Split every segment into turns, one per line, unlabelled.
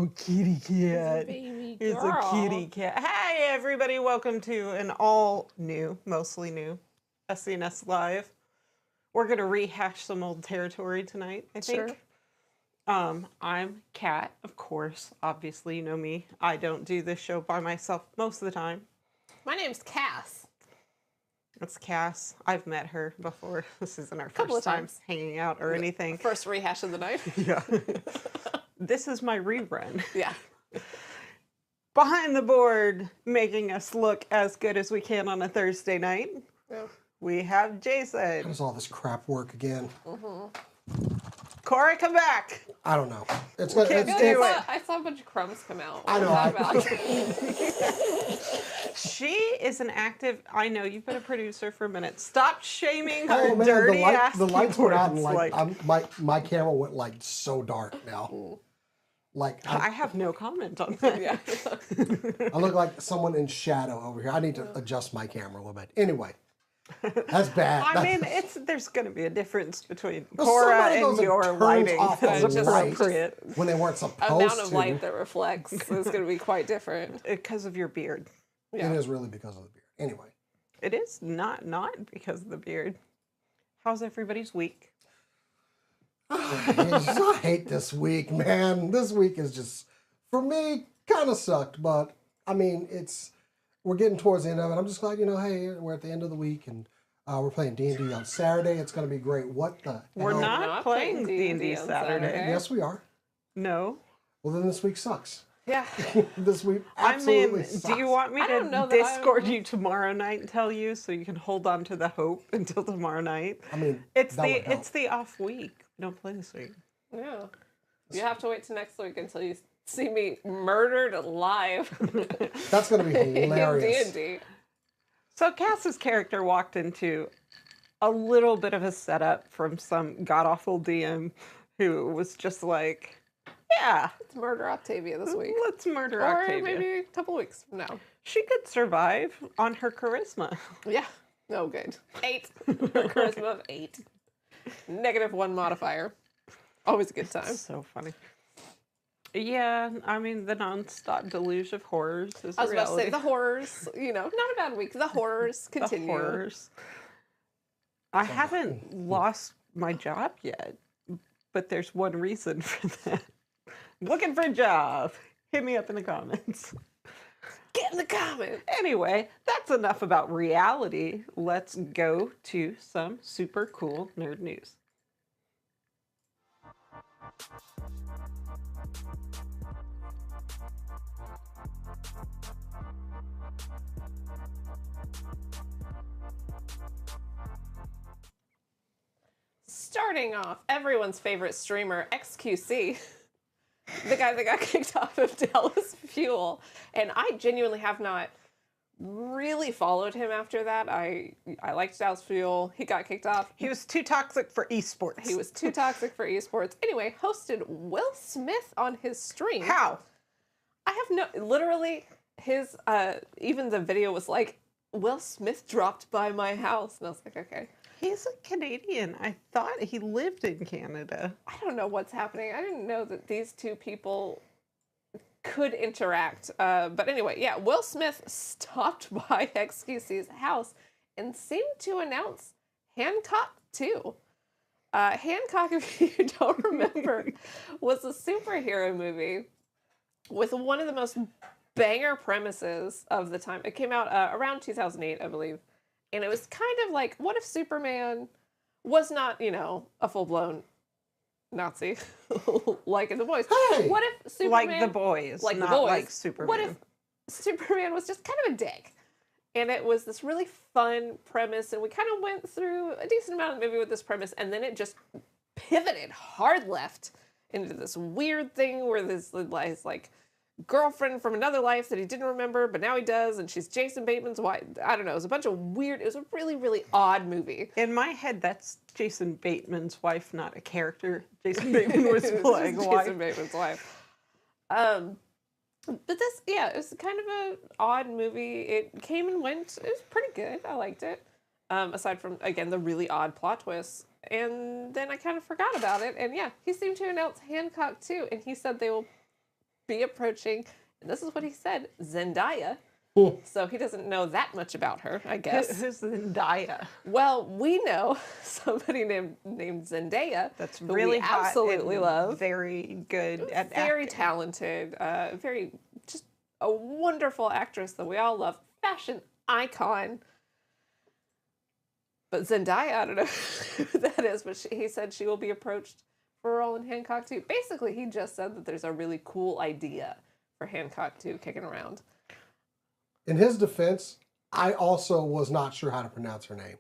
Oh, kitty cat.
Baby
It's
girl.
a kitty cat. Hey, everybody. Welcome to an all new, mostly new SCNS Live. We're going to rehash some old territory tonight, I think.
Sure.
I'm Kat, of course. Obviously, you know me. I don't do this show by myself most of the time.
My name's Cass.
It's Cass. I've met her before. This isn't our
Couple
first
of
time
times.
hanging out or anything.
First rehash of the night.
Yeah. This is my rerun.
Yeah.
Behind the board, making us look as good as we can on a Thursday night, we have
How
Jason.
does all this crap work again?
Corey, come back.
I don't know. It's gonna.
Can't
It's,
do
it's,
it.
I saw a bunch of crumbs come out.
I know,
What
I-
was that about?
She is an active. I know you've been a producer for a minute. Stop shaming her
oh man,
dirty ass.
the lights went out and
keyboards,
my camera went like so dark now. Like
I have no comment on that.
Yeah.
I look like someone in shadow over here. I need to adjust my camera a little bit. Anyway, that's bad.
I mean, there's going to be a difference between
Well,
Cora
somebody
and
goes and
your
turns
lighting.
off
That's
the light
appropriate
when they weren't supposed
Amount of
to.
light that reflects is going to be quite different.
because of your beard.
Yeah.
It is really because of the beard. Anyway,
It is not because of the beard. How's everybody's week?
I hate this week, man. This week is just, for me, kind of sucked. But I mean, we're getting towards the end of it. I'm just glad, hey, we're at the end of the week and we're playing D&D on Saturday. It's going to be great. What the
We're
hell?
not playing D&D
on
Saturday.
Yes, we are.
No.
Well, then this week sucks.
Yeah.
This week
I
absolutely
mean,
sucks.
do you want me
I don't
to
know that I-
Discord you tomorrow night and tell you so you can hold on to the hope until tomorrow night?
I mean,
It's
that would help.
it's the off week. We don't play this week.
Yeah. You have to wait till next week until you see me murdered alive
That's going to be
in
hilarious.
D&D.
So Cass's character walked into a little bit of a setup from some god-awful DM who was just like, yeah,
Let's murder Octavia this week.
let's murder
Or
Octavia.
maybe a couple weeks from now.
She could survive on her charisma.
Yeah. No good. 8. Charisma of 8. -1 modifier. Always a good time.
So funny. Yeah, I mean, the non-stop deluge of horrors is
I was
a
about to
reality.
say the horrors, not a bad week. The horrors
The
continue.
horrors. I haven't lost my job yet, but there's one reason for that. Looking for a job. Hit me up in the comments.
Get in the comments.
Anyway, that's enough about reality. Let's go to some super cool nerd news.
Starting off, everyone's favorite streamer, XQC, the guy that got kicked off of Dallas Fuel. And I genuinely have not really followed him after that. I liked Dallas Fuel. He got kicked off.
He was too toxic for esports.
He was too toxic for esports. Anyway, hosted Will Smith on his stream.
How?
I have literally, his, even the video was like, Will Smith dropped by my house. And I was like, okay.
He's a Canadian. I thought he lived in Canada.
I don't know what's happening. I didn't know that these two people could interact. But anyway, yeah, Will Smith stopped by XQC's house and seemed to announce Hancock too. Hancock, if you don't remember, was a superhero movie with one of the most banger premises of the time. It came out around 2008, I believe. And it was kind of like, what if Superman was not, a full-blown Nazi, like in The Boys?
Hey!
What if Superman...
Like the boys,
like
not
The Boys.
like Superman.
What if Superman was just kind of a dick? And it was this really fun premise, and we kind of went through a decent amount of the movie with this premise, and then it just pivoted hard left into this weird thing where this like girlfriend from another life that he didn't remember, but now he does, and she's Jason Bateman's wife. I don't know. It was a bunch of weird. It was a really, really odd movie.
In my head, that's Jason Bateman's wife, not a character. Jason Bateman was playing wife.
Jason Bateman's wife. But this, yeah, it was kind of an odd movie. It came and went. It was pretty good. I liked it. Aside from, again, the really odd plot twists. And then I kind of forgot about it. And yeah, he seemed to announce Hancock too. And he said they will be approaching, and this is what he said, Zendaya. So he doesn't know that much about her, I guess.
Who's Zendaya?
Well, we know somebody named Zendaya.
That's
who
really
we
hot
absolutely
and
love.
very good at
Very
acting.
talented. Very just a wonderful actress that we all love. Fashion icon. But Zendaya, I don't know who that is, but he said she will be approached for a role in Hancock 2. Basically, he just said that there's a really cool idea for Hancock 2 kicking around.
In his defense, I also was not sure how to pronounce her name.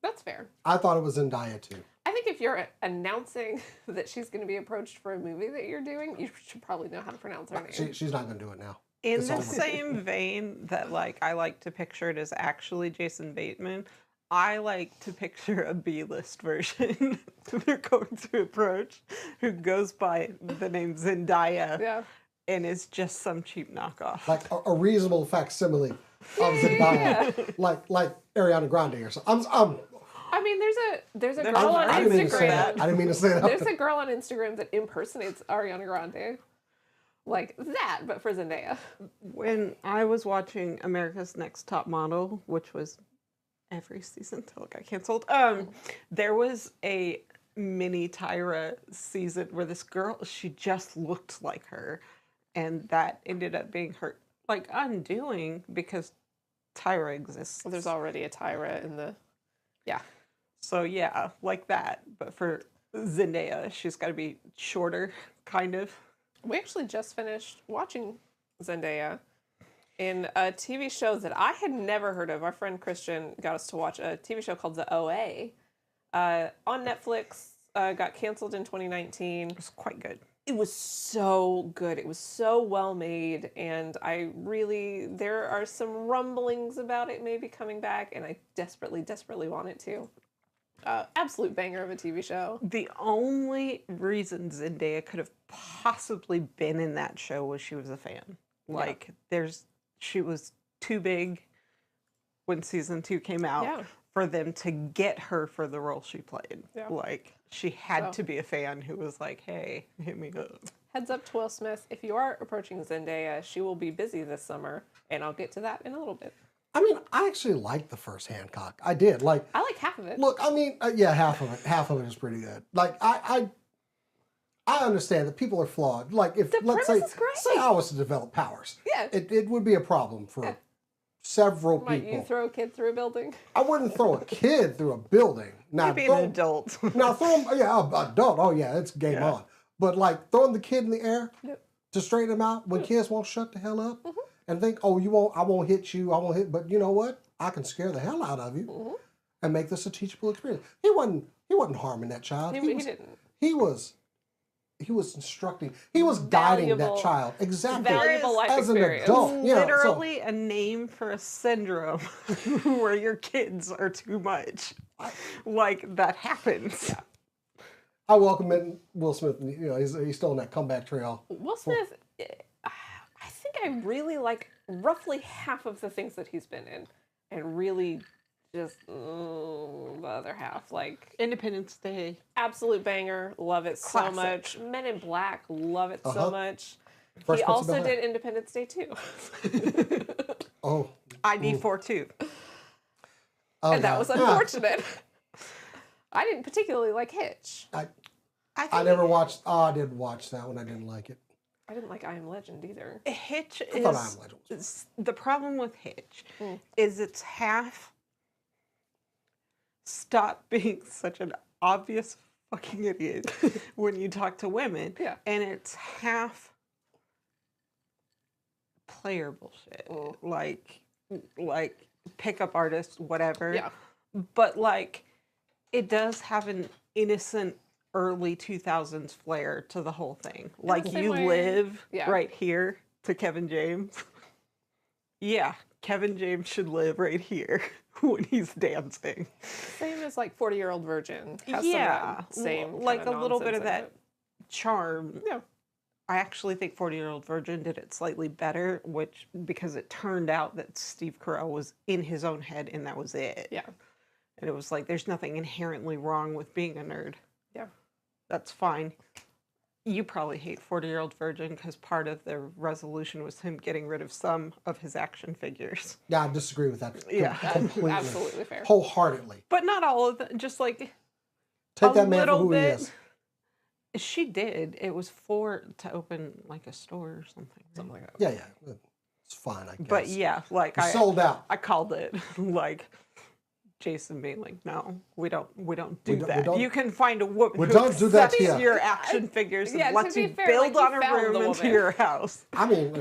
That's fair.
I thought it was Zendaya too.
I think if you're announcing that she's going to be approached for a movie that you're doing, you should probably know how to pronounce her name.
She's not going to do it now.
In
It's
the
over.
same vein that like I like to picture it as actually Jason Bateman, I like to picture a B-list version they're going to approach who goes by the name Zendaya
Yeah.
and is just some cheap knockoff.
Like a reasonable facsimile of Zendaya, like Ariana Grande or something.
I mean, there's a
They're
girl
not
on
I didn't mean to say
Instagram.
that. I didn't mean to say that.
There's a girl on Instagram that impersonates Ariana Grande. Like that, but for Zendaya.
When I was watching America's Next Top Model, which was every season till it got canceled, there was a mini Tyra season where this girl, she just looked like her, and that ended up being her like undoing because Tyra exists.
Well, there's already a Tyra in the. Yeah.
So yeah, like that, but for Zendaya, she's got to be shorter, kind of.
We actually just finished watching Zendaya in a TV show that I had never heard of. Our friend Christian got us to watch a TV show called The OA on Netflix. Got canceled in 2019.
It was quite good.
It was so good. It was so well made, and there are some rumblings about it maybe coming back, and I desperately, desperately want it to. Absolute banger of a TV show.
The only reason Zendaya could have possibly been in that show was she was a fan. Like, she was too big when season 2 came out for them to get her for the role she played.
Yeah.
Like, she had to be a fan who was like, hey, hit me up.
Heads up to Will Smith. If you are approaching Zendaya, she will be busy this summer, and I'll get to that in a little bit.
I mean, I actually liked the first Hancock. I did. Like,
I like half of it.
look, I mean, yeah, half of it. Half of it is pretty good. Like, I understand that people are flawed. Like, if
The
let's say
premise is great.
I was to develop powers,
Yeah.
it would be a problem for several
Might
people.
you throw a kid through a building?
I wouldn't throw a kid through a building. Now,
Maybe an adult.
now throw him, adult. Oh yeah, it's game on. But like throwing the kid in the air to straighten him out when kids won't shut the hell up and think, oh, I won't hit you, I won't hit. But you know what? I can scare the hell out of you and make this a teachable experience. He wasn't harming that child.
He didn't.
He was instructing. He was guiding that
Valuable-
child exactly
Valuable life
as an
experience.
adult. You know, so-
Literally a name for a syndrome where your kids are too much. Like, that happens.
Yeah.
I welcome in Will Smith. You know, he's still on that comeback trail.
Will Smith, I think I really like roughly half of the things that he's been in, and really just the other half. Like,
Independence Day.
absolute banger, love it so
Classic.
much. Men in Black, love it so much.
Fresh
He
Prince of
also
Bel-Air.
did Independence Day too.
Oh,
ID42.
oh
And that
yeah.
was unfortunate. I didn't particularly like Hitch.
I never watched. Oh, I didn't watch that one. I didn't like it.
I didn't like I Am Legend either.
Hitch
I thought I Am Legend was
is the problem with Hitch is it's half stop being such an obvious fucking idiot when you talk to women, and it's half player bullshit, like pickup artist, whatever.
Yeah.
But like, it does have an innocent early 2000s flair to the whole thing. Like,
the same
you
way-
live
Yeah.
right here to Kevin James. Yeah, Kevin James should live right here when he's dancing.
Same as like 40-Year-Old Virgin. Has
Yeah,
some of that same
like
kinda
a little bit
nonsense
of
in
that
it.
charm.
Yeah.
I actually think 40-Year-Old Virgin did it slightly better, because it turned out that Steve Carell was in his own head and that was it.
Yeah.
And it was like, there's nothing inherently wrong with being a nerd.
Yeah.
That's fine. You probably hate 40-Year-Old Virgin because part of the resolution was him getting rid of some of his action figures.
Yeah, I disagree with that
Yeah.
completely.
Absolutely fair.
Wholeheartedly.
But not all of them, just like
Take
a
that man for
little
who he
bit.
is.
She did. It was to open like a store or something.
Something like that.
Yeah, yeah. It's fine, I guess.
But yeah, like
It's sold out.
I called it like Jason being like, no, we don't do that.
don't-
You can find a woman
we
who
don't do that
accepts
here.
your action figures and
Yeah, to
lets
be
you
fair,
build
like,
on
you
a
found the
room into
woman.
your house.
I mean,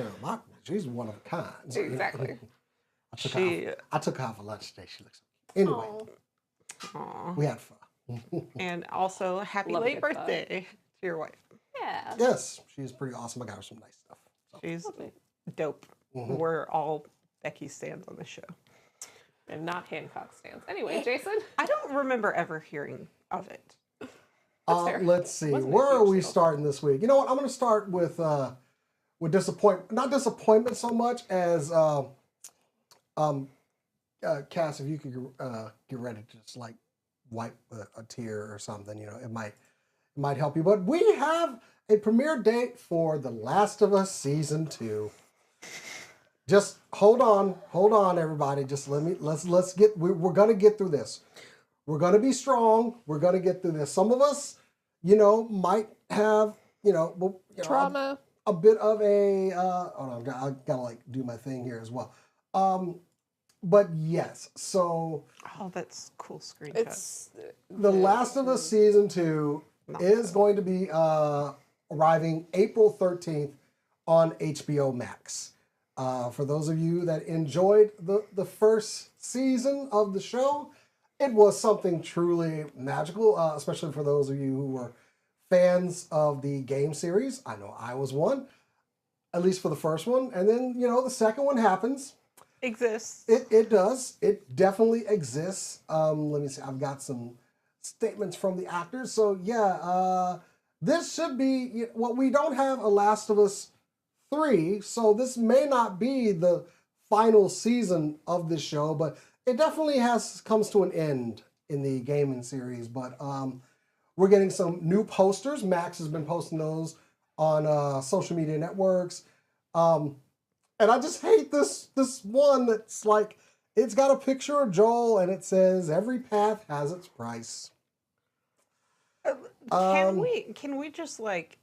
she's one of a kind.
Exactly.
I took her out for lunch today. She looks anyway.
Aw.
Aw.
We had fun.
And also, happy
Love a
late
good bug.
birthday to your wife.
Yeah.
Yes, she's pretty awesome. I got her some nice stuff. So.
She's
Lovely.
dope. We're all Becky stands on the show.
And not Hancock stands. Anyway, Jason.
I don't remember ever hearing of it.
fair.
Let's see.
Wasn't a
Where are
huge
we
deal.
starting this week? You know what? I'm going to start with disappointment. Not disappointment so much as Cass, if you could get ready to just like wipe a tear or something, it might help you. But we have a premiere date for The Last of Us Season 2. Just hold on, everybody. Just let's get. We're gonna get through this. We're gonna be strong. We're gonna get through this. Some of us, might have,
Trauma.
a bit of a. Hold on, I gotta like do my thing here as well. But yes, so
Oh, that's cool screenshot.
It's
The Last of Us Season 2 is going to be arriving April 13th on HBO Max. For those of you that enjoyed the first season of the show, it was something truly magical, especially for those of you who were fans of the game series. I know I was one, at least for the first one. And then, the second one happens.
Exists.
It does. It definitely exists. Let me see. I've got some statements from the actors. So, yeah, this should be... Well, we don't have a Last of Us 3, so this may not be the final season of this show, but it definitely comes to an end in the gaming series. But we're getting some new posters. Max has been posting those on social media networks. And I just hate this one that's like, it's got a picture of Joel and it says, every path has its price.
Can we just like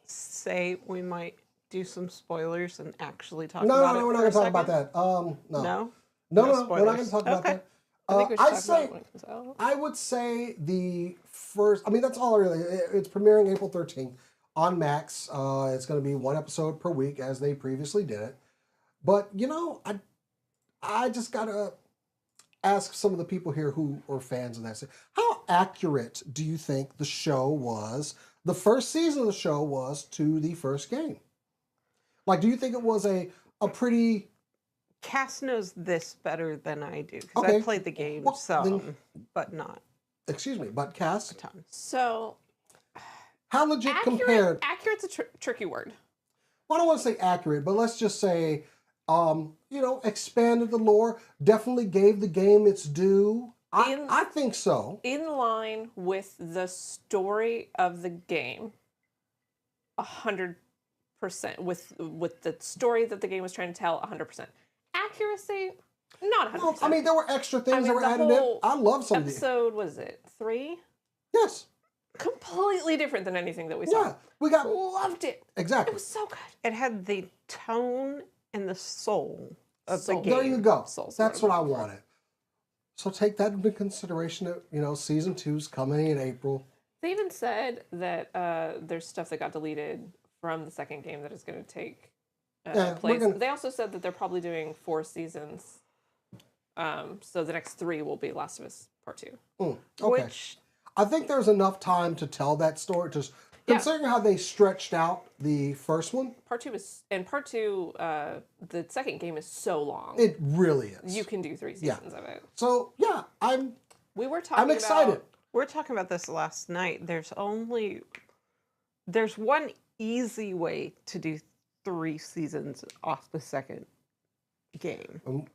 say we might do some spoilers and actually talk about it?
No, we're not
for a
going to talk about
second?
that. No.
No?
No, we're not going to talk about
Okay.
that.
I think we should
I'd
talk
say,
about it when it comes out.
I would say the first, that's all really. It's premiering April 13th on Max. It's going to be one episode per week as they previously did it. But, I just got to ask some of the people here who are fans of that. How accurate do you think the show was, the first season of the show was to the first game? Like, do you think it was a pretty...
Cass knows this better than I do because
Okay.
I played the game
Well,
some,
then-
but not
Excuse me, but Cass,
a ton.
So,
how legit compared...
accurate's a tricky word.
Well, I don't want to say accurate, but let's just say, expanded the lore, definitely gave the game its due. I think so.
In line with the story of the game, 100%. With the story that the game was trying to tell, 100%. Accuracy, not 100%.
Well, there were extra things that were
the
added in.
whole
I love some of the...
episode, was it 3?
Yes.
Completely different than anything that we saw.
Yeah. We got...
Loved it. It
Exactly.
was so good.
It had the tone and the soul of
Soul.
the game.
There you go.
Soul's
That's what I
I'm looking for.
wanted. So take that into consideration that, season 2's coming in April.
They even said that there's stuff that got deleted from the second game that is going to take
Yeah,
place.
we're gonna-
They also said that they're probably doing 4 seasons. So the next 3 will be Last of Us Part 2.
Okay.
Which
I think there's enough time to tell that story. Just
Yeah.
considering how they stretched out the first one,
Part 2 the second game is so long.
it really is.
You can do 3
Yeah.
seasons of it.
So yeah, I'm
We were talking
excited.
we were talking about this last night. There's one easy way to do 3 seasons off the second game.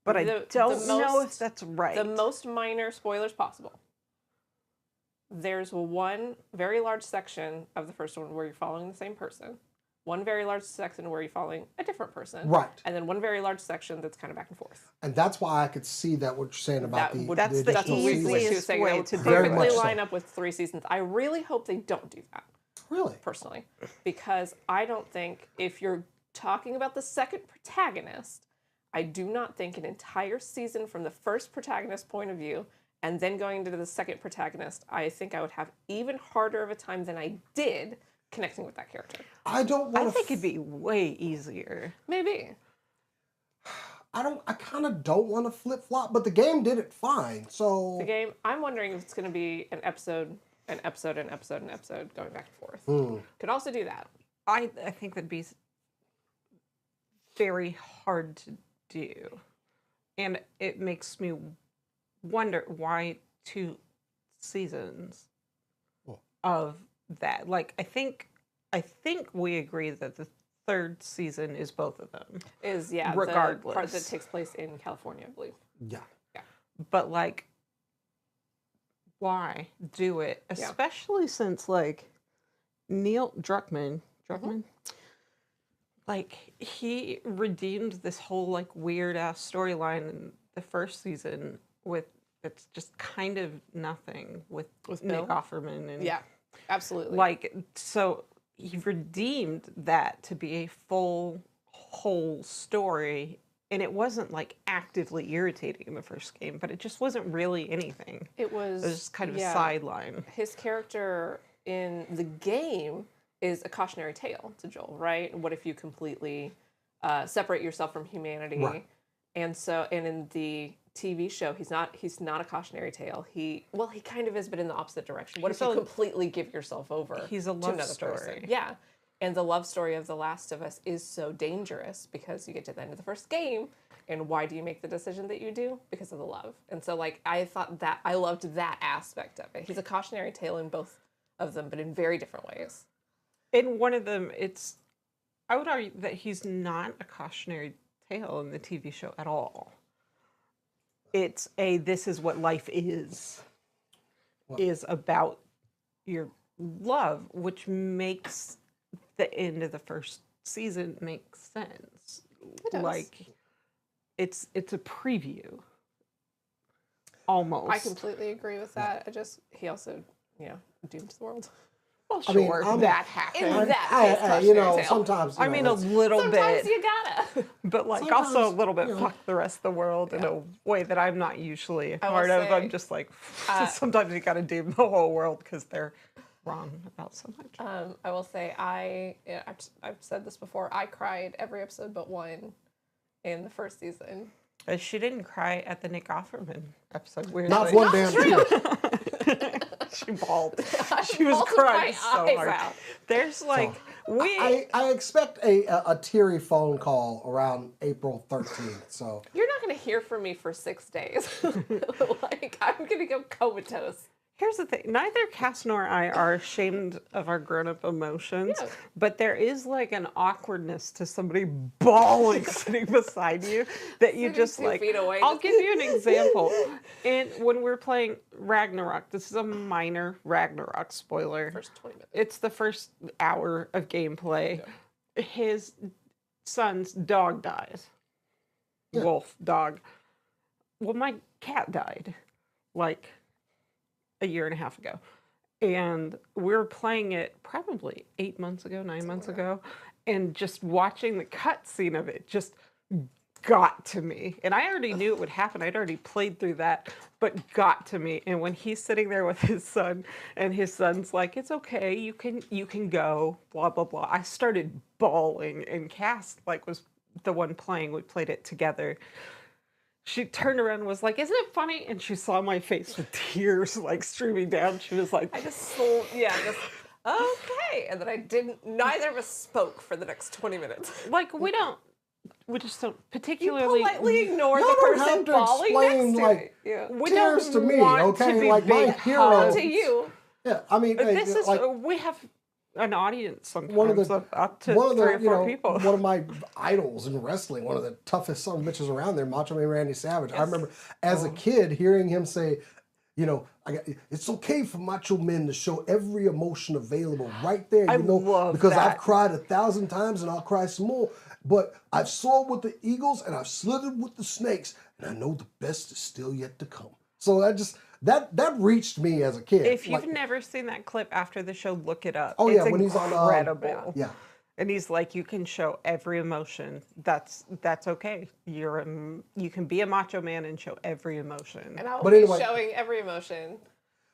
But I
The
don't know
most-
if that's right.
The most minor spoilers possible. there's one very large section of the first one where you're following the same person, one very large section where you're following a different person,
Right.
and then one very large section that's kind of back and forth.
And that's why I could see that what you're saying about
That
the,
would-
that's
the
the
That's what
additional
we
seasons.
she was
easiest
saying.
way
That would
to do
Very
perfectly
much so.
line up with 3 seasons. I really hope they don't do that,
Really?
personally, because I don't think if you're talking about the second protagonist, I do not think an entire season from the first protagonist point of view and then going into the second protagonist, I think I would have even harder of a time than I did connecting with that character.
I don't want
I
to.
think it'd be way easier.
Maybe.
I kind of don't want to flip flop, but the game did it fine. So
The game, I'm wondering if it's going to be an episode going back and forth. Could also do that.
I think that'd be very hard to do. And it makes me wonder why 2 seasons of that. Like I think we agree that the 3rd season is both of them.
Is, yeah, the
Regardless.
part that takes place in California, I believe.
yeah.
But like why do it? Especially since like Neil Druckmann, like he redeemed this whole like weird ass storyline in the first season with it's just kind of nothing with
Bill?
Nick Offerman and
Yeah, absolutely.
like so he redeemed that to be a full whole story, and it wasn't like actively irritating in the first game, but it just wasn't really anything.
It was
Just kind of a
yeah,
sideline.
His character in the game is a cautionary tale to Joel, right? What if you completely separate yourself from humanity?
Right.
And in the TV show, he's not a cautionary tale. He kind of is, but in the opposite direction. What if you completely give yourself over?
He's a
to
love
another
story.
person? Yeah. And the love story of The Last of Us is so dangerous because you get to the end of the first game, and why do you make the decision that you do? Because of the love. And so, like, I loved that aspect of it. He's a cautionary tale in both of them, but in very different ways.
In one of them, I would argue that he's not a cautionary tale in the TV show at all. It's this is what life is about your love, which makes the end of the first season make sense.
It does.
Like, it's a preview. Almost.
I completely agree with that. He also, doomed the world.
Well,
I mean,
sure, that happened.
In that case, cautionary tale.
Sometimes.
I mean, a little
Sometimes
bit.
you gotta.
But like
Sometimes,
also a little bit
you know.
fuck the rest of the world in a way that I'm not usually a
will
part of.
say,
I'm just like, sometimes you gotta doom the whole world because they're wrong about so much.
I will say I've said this before. I cried every episode but one in the first season.
She didn't cry at the Nick Offerman episode. Weirdly.
Not one damn tear.
She bawled. She was
bawled
crying
my
so
eyes
hard.
out.
There's like
I expect a teary phone call around April 13th. So
You're not gonna hear from me for 6 days. Like, I'm gonna go comatose.
Here's the thing. Neither Cass nor I are ashamed of our grown-up emotions,
Yeah.
but there is like an awkwardness to somebody bawling sitting beside you that you
Sitting
just
2
like.
feet away,
I'll
just-
give you an example. And when we're playing Ragnarok, this is a minor Ragnarok spoiler.
First 20 minutes.
It's the first hour of gameplay. His son's dog dies. Wolf dog. Well, my cat died. Like a year and a half ago. And we were playing it probably 8 months ago, 9 months ago. And just watching the cutscene of it just got to me. And I already knew it would happen. I'd already played through that, but got to me. And when he's sitting there with his son, and his son's like, "It's okay, you can go," blah, blah, blah. I started bawling, and Cass was the one playing. We played it together. She turned around and was like, "Isn't it funny?" And she saw my face with tears streaming down. She was like,
Okay. And then neither of us spoke for the next 20 minutes.
we just don't
You
particularly.
politely ignore
Y'all
the
don't
person
have to
bawling
explain,
next to
like,
it. Yeah.
We
tears
don't
to me,
want
okay?
to be
Like, my
big
hero-
hugs.
To you.
yeah, I mean,
This is
like
we have an audience sometimes
one of the
of up to
one of
3
the
or 4 people.
one of my idols in wrestling, one of the toughest son of bitches around there, Macho Man Randy Savage. I remember as a kid hearing him say, You know, it's okay for macho men to show every emotion available right there.
I
You know,
love
because
that.
I've cried 1,000 times and I'll cry some more. But I've soared with the eagles and I've slithered with the snakes, and I know the best is still yet to come. So that reached me as a kid.
If you've never seen that clip after the show, look it up.
Oh,
It's
yeah, when he's on,
incredible.
yeah.
And he's like, you can show every emotion. That's okay. You can be a macho man and show every emotion.
And I'll
But
be
anyway.
showing every emotion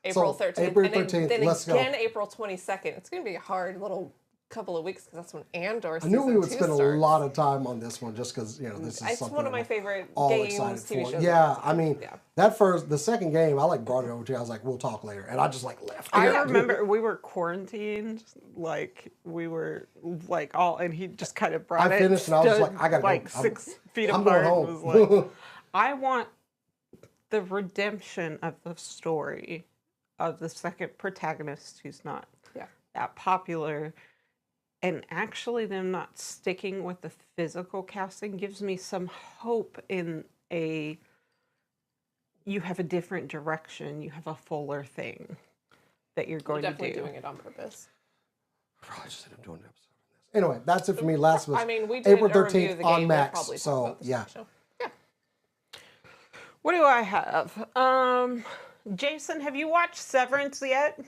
April 13th.
April
and
13th,
then
let's go.
again April 22nd. It's going to be a hard little couple of weeks because that's when Andor
I
season
knew we would
2
spend
starts.
a lot of time on this one just because, you know, this is
It's
something
one of my
I'm
favorite
all
games,
excited
TV
for.
shows.
Yeah, I mean,
Yeah.
the second game, I like brought it over to you. I was like, we'll talk later. And I just like left.
I remember we were quarantined, like we were like all, and he just kind of brought
I
it.
finished and I was
stood,
like, I gotta go.
like 6 feet
I'm
apart.
going
and
home.
was like, I want the redemption of the story of the second protagonist who's not that popular. And actually them not sticking with the physical casting gives me some hope in you have a different direction, you have a fuller thing that you're going to do.
Definitely doing it on purpose.
I just ended up doing an episode of this. Anyway, that's it for me. Last of Us.
I mean, we did
April
a review
13th
of the
on
game.
Max.
We'll probably talk
So,
about this
yeah.
show. Yeah.
What do I have? Jason, have you watched Severance yet?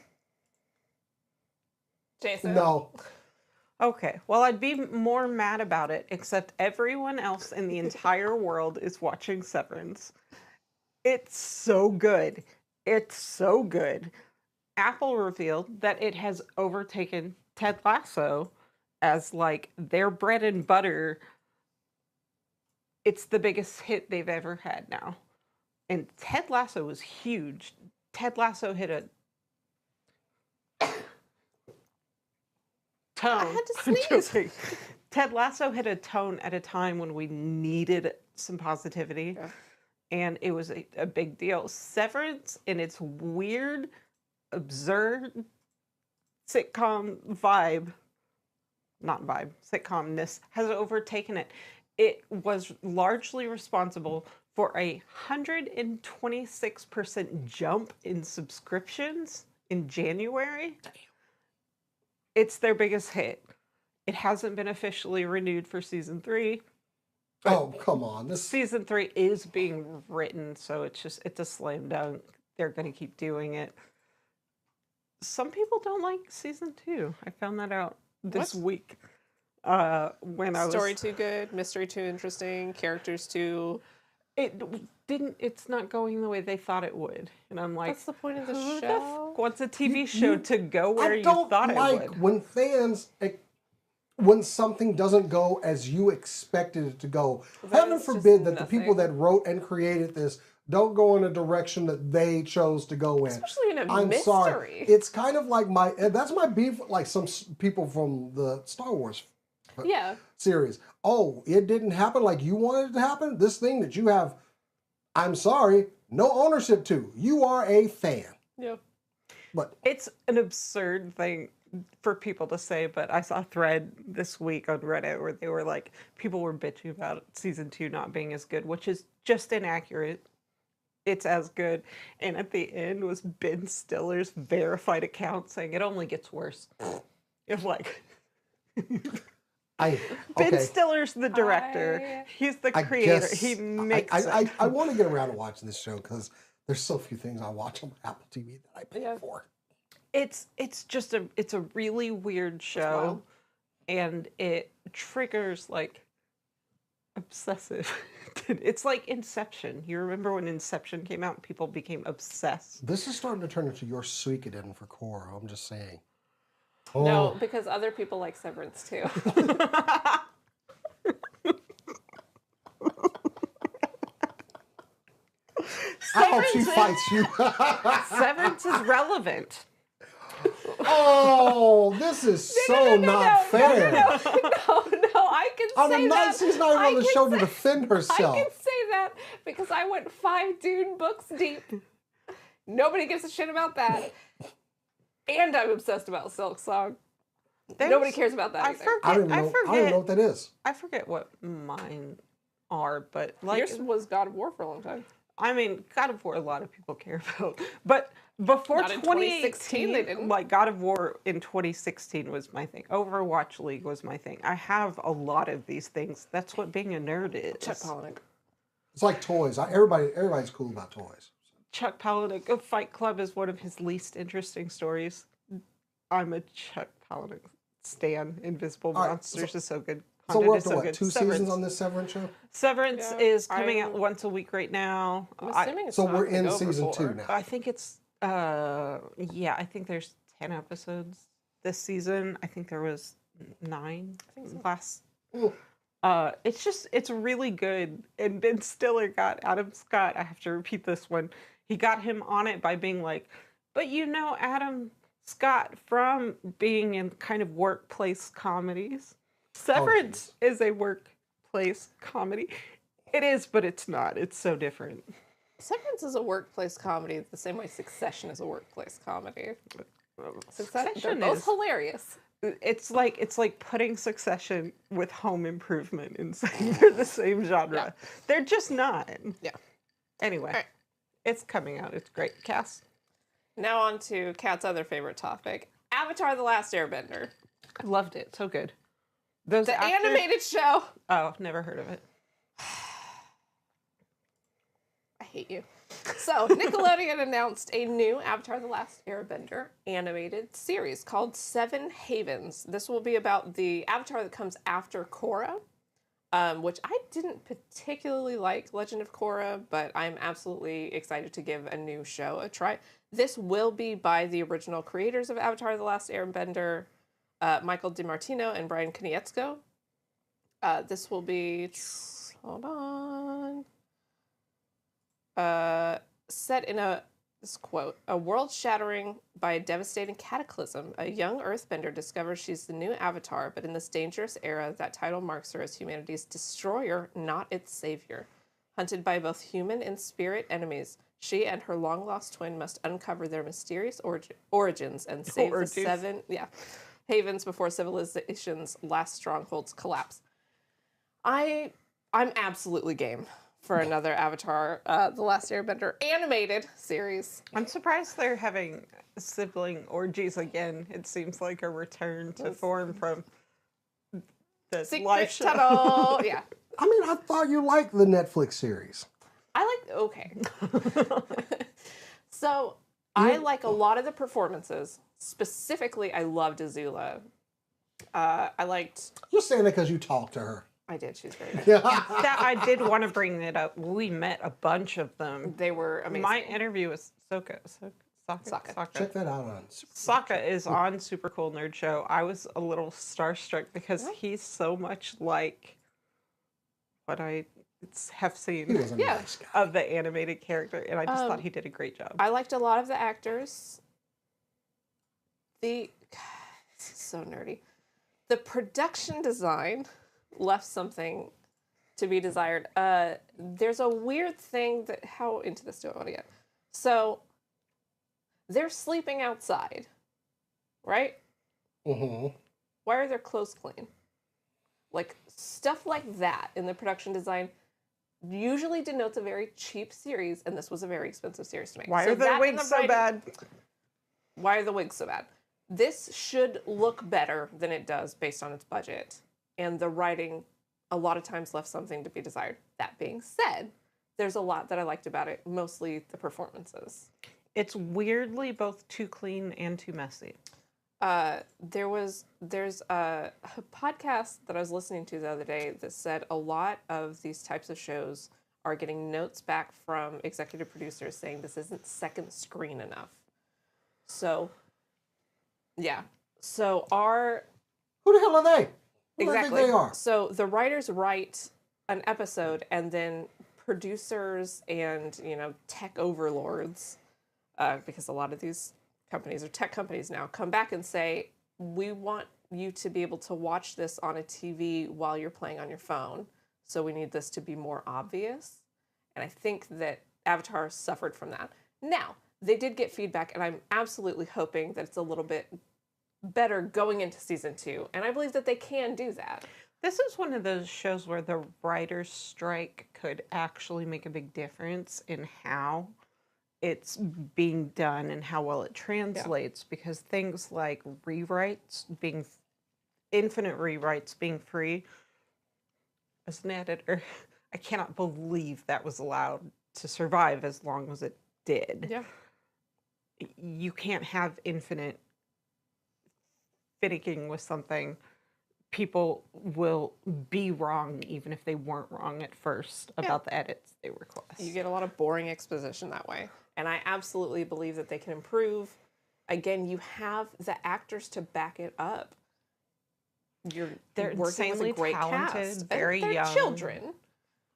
Jason?
No.
Okay, well, I'd be more mad about it, except everyone else in the entire world is watching Severance. It's so good. It's so good. Apple revealed that it has overtaken Ted Lasso as like their bread and butter. It's the biggest hit they've ever had now. And Ted Lasso was huge. Ted Lasso hit a tone.
I had to
I'm
sneeze.
joking. Ted Lasso hit a tone at a time when we needed some positivity.
Yeah.
And it was a big deal. Severance, in its weird, absurd sitcom sitcomness, has overtaken it. It was largely responsible for a 126% jump in subscriptions in January. It's their biggest hit. It hasn't been officially renewed for season 3.
Oh, come on.
Season 3 is being written, so it's a slam dunk. They're going to keep doing it. Some people don't like season 2. I found that out this week. When I was
Story too good, mystery too interesting, characters too...
It's not going the way they thought it would. And I'm like,
That's the point of the
who
show.
wants a TV show to go where
I
you
don't
thought it
like
would?
when fans, when something doesn't go as you expected it to go. Heaven
is just
forbid that the people
nothing.
that wrote and created this don't go in a direction that they chose to go in.
Especially in a
I'm
mystery.
sorry. It's kind of like that's my beef with like some people from the Star Wars
Yeah.
series. Oh, it didn't happen like you wanted it to happen? This thing that you have, I'm sorry, no ownership to. You are a fan.
Yeah.
But
It's an absurd thing for people to say, but I saw a thread this week on Reddit where they were like, people were bitching about season 2 not being as good, which is just inaccurate. It's as good. And at the end was Ben Stiller's verified account saying it only gets worse. It's like... Ben Stiller's the director. He's the creator. He makes it.
I want to get around to watching this show because there's so few things I watch on Apple TV that I pay for.
It's just a really weird show, and it triggers like obsessive. It's like Inception. You remember when Inception came out and people became obsessed?
This is starting to turn into your Suikoden for Cora. I'm just saying.
No, because other people like Severance too.
I hope she fights you.
Severance is relevant.
Oh, this is so not fair.
No, I can
On
say
a night
that.
she's not even on the show to defend
I
herself.
can say that because I went 5 Dune books deep. Nobody gives a shit about that. And I'm obsessed about Silk Song. Nobody cares about that either.
I don't even know what that is.
I forget what mine are, but like
Yours was God of War for a long time.
I mean, God of War, a lot of people care about, but before
Not in 2016,
2018,
they didn't.
like God of War in 2016 was my thing. Overwatch League was my thing. I have a lot of these things. That's what being a nerd is.
Chuck Palahniuk.
It's like toys. Everybody's cool about toys.
Chuck Palahniuk, a Fight Club is one of his least interesting stories. I'm a Chuck Palahniuk stan. Invisible
All right,
Monsters is so good.
So
Haunted
we're up
is
to
so
what?
good.
2 seasons on this Severance show?
Severance
Yeah,
is coming out
I'm-
once a week right now.
I'm assuming it's
So
not
we're
gonna
in
go
season
before.
2 now.
I think it's yeah, I think there's 10 episodes this season. I think there was 9 last.
Ooh.
It's really good. And Ben Stiller got Adam Scott. I have to repeat this one. He got him on it by being like, but you know Adam Scott from being in kind of workplace comedies. Severance is a workplace comedy. It is, but it's not. It's so different.
Severance is a workplace comedy the same way Succession is a workplace comedy. They're
Succession
both
is
hilarious.
it's like putting Succession with Home Improvement and saying they're the same genre.
Yeah.
They're just not.
Yeah.
Anyway,
All right.
it's coming out. It's great. Cass,
Now on to Kat's other favorite topic, Avatar: The Last Airbender,
I loved it. So good. Those
the
actors-
animated show.
Oh, never heard of it.
I hate you. So, Nickelodeon announced a new Avatar: The Last Airbender animated series called Seven Havens. This will be about the Avatar that comes after Korra, which I didn't particularly like Legend of Korra, but I'm absolutely excited to give a new show a try. This will be by the original creators of Avatar: The Last Airbender, Michael DiMartino and Brian Konietzko. This will be... Hold on... set in this quote, a world shattering by a devastating cataclysm, a young earthbender discovers she's the new Avatar, but in this dangerous era, that title marks her as humanity's destroyer, not its savior. Hunted by both human and spirit enemies, she and her long-lost twin must uncover their mysterious origins and save the seven havens before civilization's last strongholds collapse. I'm absolutely game for another Avatar, The Last Airbender animated series.
I'm surprised they're having sibling orgies again. It seems like a return to form from the live
Secret
show.
Tunnel. Yeah.
I mean, I thought you liked the Netflix series.
Okay. So, I like a lot of the performances. Specifically, I loved Azula. I liked...
You're saying that because you talked to her.
I did. She's very good.
Yeah.
That I did want to bring that up. We met a bunch of them.
They were amazing.
My interview with Sokka.
Check that out on.
Sokka is on Super Cool Nerd Show. I was a little starstruck because he's so much like what I have
He
seen
was a
Yeah.
nice guy.
of the animated character, and I just thought he did a great job.
I liked a lot of the actors. This is so nerdy. The production design left something to be desired. There's a weird thing that... How into this do I want to get? So, they're sleeping outside, right?
Mm-hmm.
Why are their clothes clean? Like, stuff like that in the production design usually denotes a very cheap series, and this was a very expensive series to make.
Why
So
are the
that and
wigs so
writing-
bad?
Why are the wigs so bad? This should look better than it does based on its budget. And the writing, a lot of times, left something to be desired. That being said, there's a lot that I liked about it, mostly the performances.
It's weirdly both too clean and too messy.
There's a podcast that I was listening to the other day that said a lot of these types of shows are getting notes back from executive producers saying this isn't second screen enough. So, yeah. So
Who the hell are they? Who do I
exactly.
think they are?
So the writers write an episode, and then producers and tech overlords, because a lot of these companies are tech companies now, come back and say, we want you to be able to watch this on a TV while you're playing on your phone. So we need this to be more obvious. And I think that Avatar suffered from that. Now, they did get feedback, and I'm absolutely hoping that it's a little bit better going into season 2. And I believe that they can do that.
This is one of those shows where the writer's strike could actually make a big difference in how it's being done and how well it translates, because things like infinite rewrites being free, as an editor, I cannot believe that was allowed to survive as long as it did.
Yeah.
You can't have infinite finicking with something. People will be wrong even if they weren't wrong at first about the edits they request.
You get a lot of boring exposition that way. And I absolutely believe that they can improve. Again, you have the actors to back it up. They're working with a great
talented,
cast.
very
and they're
young
children,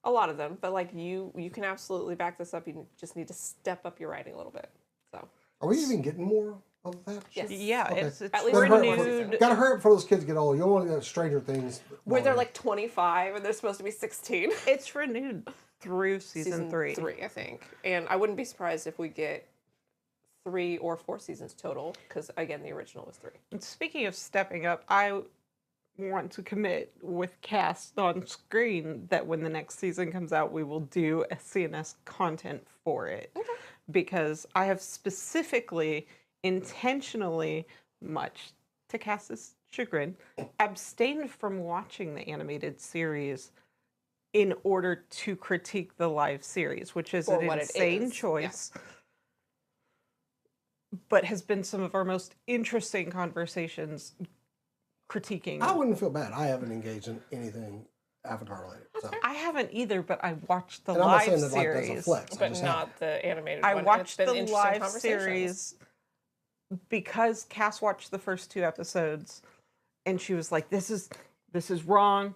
a lot of them. But like you can absolutely back this up. You just need to step up your writing a little bit. So,
Are we even getting more of that?
yes.
Yeah,
Okay.
it's
At least
renewed.
Gotta hurry up before those kids get old. You don't want to get Stranger Things.
where they're like 25 and they're supposed to be 16.
It's renewed through season 3.
3, I think. And I wouldn't be surprised if we get 3 or 4 seasons total, because again, the original was 3.
And speaking of stepping up, I want to commit with cast on screen that when the next season comes out, we will do SCNS content for it.
Okay.
Because I have specifically, intentionally, much to Cass's chagrin, abstained from watching the animated series in order to critique the live series, which is
For
an
what it
insane
is,
choice. But has been some of our most interesting conversations critiquing.
I wouldn't feel bad. I haven't engaged in anything Avatar related. So.
I haven't either, but I watched the
And I'm not
live
saying that like
series.
that's a flex. I
But
just
not the animated
I
one.
watched
It's been
the
interesting
live
conversations.
series because Cass watched the first 2 episodes, and she was like, "This is wrong,"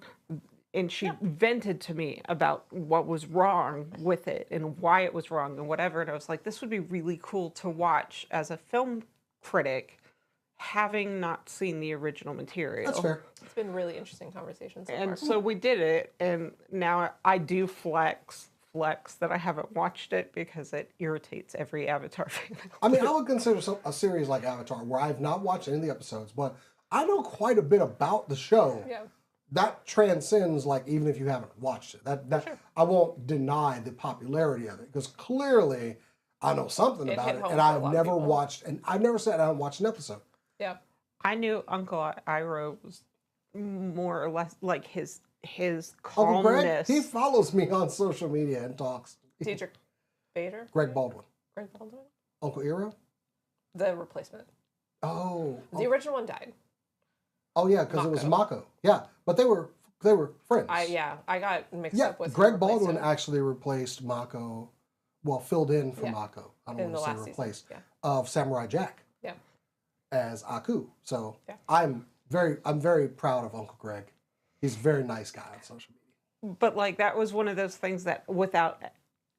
and she vented to me about what was wrong with it and why it was wrong and whatever. And I was like, "This would be really cool to watch as a film critic, having not seen the original material."
That's fair.
It's been really interesting conversations so far.
And so we did it, and now I do flex that I haven't watched it because it irritates every Avatar fan.
I mean, I would consider a series like Avatar, where I've not watched any of the episodes, but I know quite a bit about the show.
Yeah.
That transcends, like, even if you haven't watched it.
Sure.
I won't deny the popularity of it, because clearly I know something
It
about
hit
it,
home
and
for a
I've
lot of
never
people.
watched, and I've never sat down and watched an episode.
Yeah.
I knew Uncle Iroh was more or less like his
Uncle Greg,
calmness.
he follows me on social media and talks.
Diedrich Bader?
Greg Baldwin.
Greg Baldwin?
Uncle Iroh?
The replacement.
Oh.
The original one died.
Oh yeah, because it was
Mako.
Mako. Yeah, but they were friends.
I got mixed
Yeah,
up with
Greg
who replaced
Baldwin
him
actually replaced Mako, well, filled in for
Yeah.
Mako. I
in
don't
the
want to
last
say
season.
replaced.
Yeah.
Of Samurai Jack
Yeah.
as Aku. So
Yeah.
I'm very proud of Uncle Greg. He's a very nice guy on social media.
But like that was one of those things that without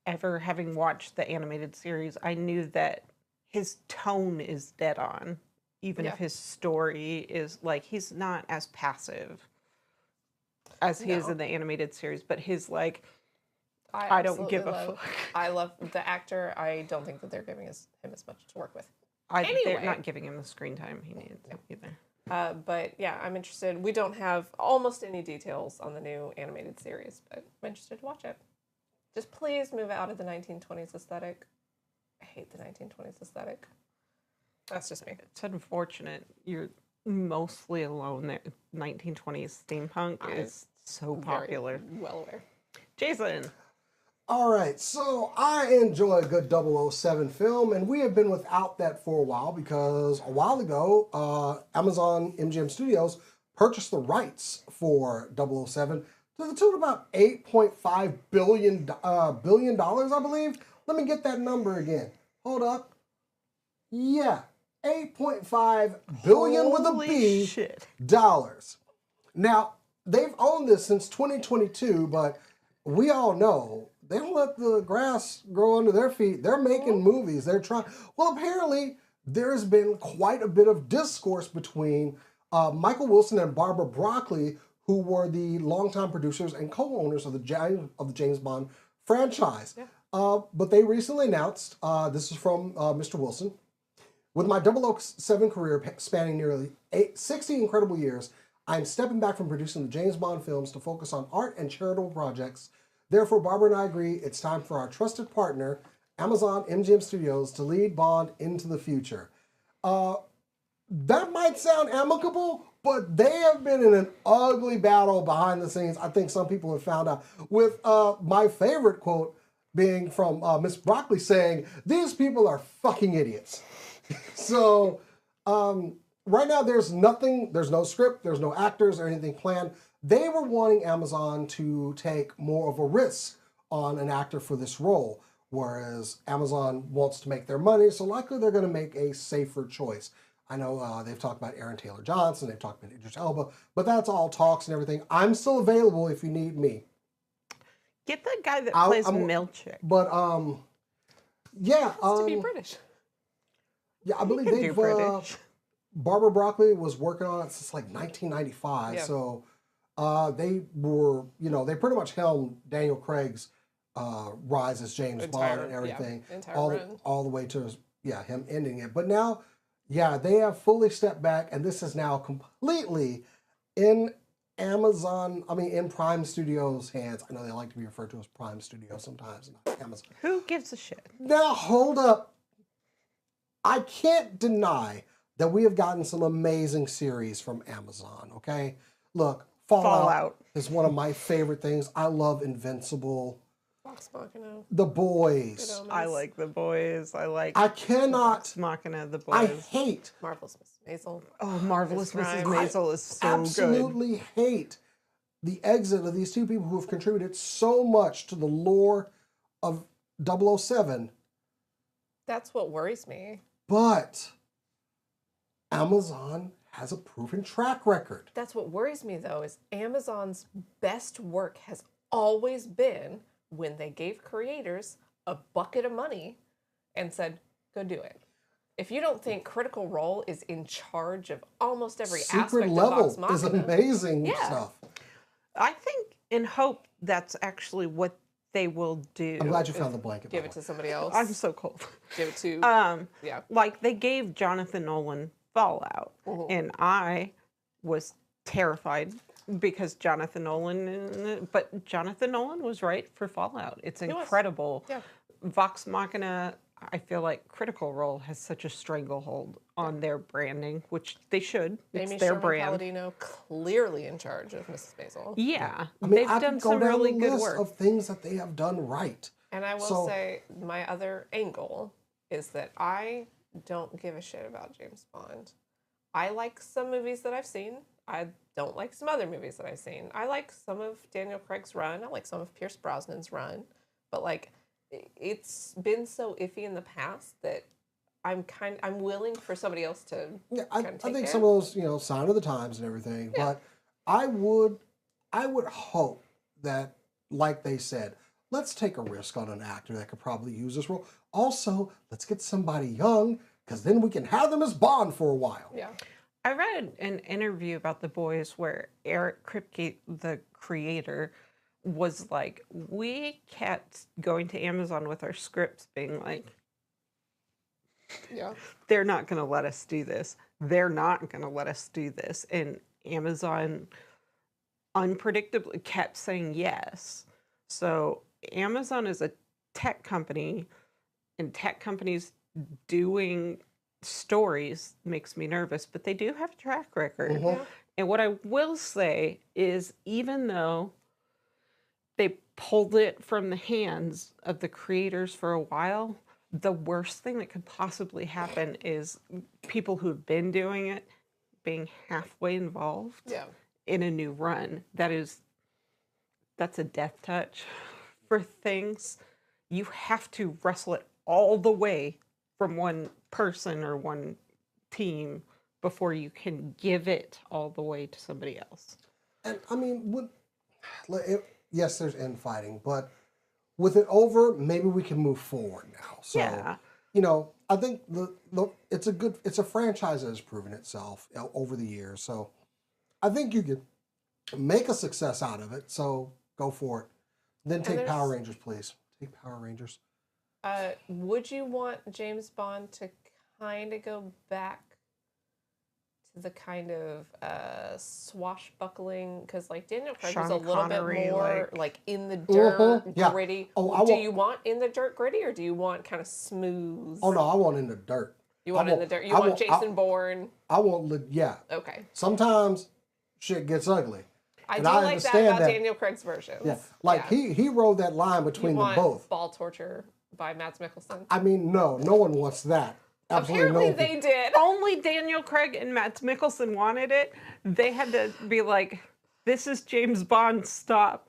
ever having watched the animated series, I knew that his tone is dead on. Even if his story is like, he's not as passive as he is
No.
in the animated series, but his like, I don't
absolutely
give a
love-
fuck.
I love the actor. I don't think that they're giving him as much to work with.
They're
Anyway.
not giving him the screen time he needs either.
But yeah, I'm interested. We don't have almost any details on the new animated series, but I'm interested to watch it. Just please move out of the 1920s aesthetic. I hate the 1920s aesthetic. That's just me.
It's unfortunate. You're mostly alone there. 1920s steampunk is so popular.
Very well aware.
Jason.
All right, so I enjoy a good 007 film, and we have been without that for a while because a while ago, Amazon MGM Studios purchased the rights for 007 to the tune of about $8.5 billion, I believe. Let me get that number again. Hold up. Yeah, 8.5 billion with a
Holy
B
shit.
dollars. Now, they've owned this since 2022, but we all know they don't let the grass grow under their feet. They're making movies. They're trying. Well, apparently, there's been quite a bit of discourse between Michael Wilson and Barbara Broccoli, who were the longtime producers and co-owners of the James Bond franchise.
Yeah.
But they recently announced, this is from Mr. Wilson, with my 007 career spanning nearly 60 incredible years, I'm stepping back from producing the James Bond films to focus on art and charitable projects. Therefore, Barbara and I agree it's time for our trusted partner, Amazon MGM Studios, to lead Bond into the future. That might sound amicable, but they have been in an ugly battle behind the scenes. I think some people have found out. With my favorite quote being from Miss Broccoli saying, "These people are fucking idiots." So right now there's nothing, there's no script, there's no actors or anything planned. They were wanting Amazon to take more of a risk on an actor for this role, whereas Amazon wants to make their money, so likely they're going to make a safer choice. I know they've talked about Aaron Taylor Johnson, they've talked about Idris Elba, but that's all talks and everything. I'm still available if you need me.
Get the guy that plays Milchick.
But yeah,
to be British.
Yeah, I believe they've Barbara Broccoli was working on it since like 1995. Yeah. So they were, you know, they pretty much helmed Daniel Craig's rise as James Bond and everything, all the way to him ending it. But now, yeah, they have fully stepped back, and this is now completely in in Prime Studios' hands. I know they like to be referred to as Prime Studios sometimes, not Amazon.
Who gives a shit?
Now, hold up. I can't deny that we have gotten some amazing series from Amazon, okay? Look, Fallout is one of my favorite things. I love Invincible.
Vox Machina.
The Boys.
I like The Boys.
I cannot.
Vox Machina, The Boys.
I hate.
Marvelous Mrs. Maisel.
Oh, Marvelous Mrs. Maisel is so
absolutely hate the exit of these two people who have contributed so much to the lore of 007.
That's what worries me.
But Amazon has a proven track record.
That's what worries me, though, is Amazon's best work has always been when they gave creators a bucket of money and said, go do it. If you don't think Critical Role is in charge of almost every aspect of Vox Machina,
is amazing stuff.
I think and hope that's actually what they will do.
I'm glad you found the blanket.
Give it to somebody else.
I'm so cold.
Give it to
like they gave Jonathan Nolan Fallout, and I was terrified because Jonathan Nolan was right for Fallout. It's incredible.
Yeah.
Vox Machina, I feel like Critical Role has such a stranglehold on their branding, which they should. It's
Amy
their
Sherman
brand.
Palladino clearly in charge of Mrs. Basil.
Yeah,
I mean,
they've done some really good work
of things that they have done right.
And I will say, my other angle is that I don't give a shit about James Bond. I like some movies that I've seen. I don't like some other movies that I've seen. I like some of Daniel Craig's run. I like some of Pierce Brosnan's run. But like, it's been so iffy in the past that I'm willing for somebody else to.
Yeah, I think some of those, sign of the times and everything. Yeah. But I would hope that, like they said, let's take a risk on an actor that could probably use this role. Also, let's get somebody young, because then we can have them as Bond for a while.
Yeah.
I read an interview about The Boys where Eric Kripke, the creator, was like, we kept going to Amazon with our scripts being like, they're not going to let us do this. They're not going to let us do this. And Amazon unpredictably kept saying yes. So Amazon is a tech company, and tech companies doing stories makes me nervous, but they do have a track record.
Mm-hmm.
And what I will say is, even though they pulled it from the hands of the creators for a while, the worst thing that could possibly happen is people who've been doing it being halfway involved in a new run. That's a death touch for things. You have to wrestle it all the way from one person or one team before you can give it all the way to somebody else.
And I mean, yes, there's infighting, but with it over, maybe we can move forward now. So, I think it's a franchise that has proven itself over the years. So I think you can make a success out of it. So go for it. Then take Power Rangers, please. Take Power Rangers.
Would you want James Bond to kind of go back the kind of swashbuckling, because like Daniel Craig was
Sean
a little
Connery,
bit more
like-
like in the dirt,
yeah.
gritty.
Oh,
Do you want in the dirt gritty, or do you want kind of smooth?
Oh no, I want in the dirt.
You want in the dirt. You want Jason Bourne.
I want, yeah.
Okay.
Sometimes shit gets ugly.
I
And
do
I
like that
understand
about
that.
Daniel Craig's versions.
Yeah, like he rode that line between
you
them
want
both.
ball torture by Mads Mikkelsen.
I mean, no one wants that. Absolutely
Apparently
no.
they did.
Only Daniel Craig and Matt Mikkelsen wanted it. They had to be like, "This is James Bond. Stop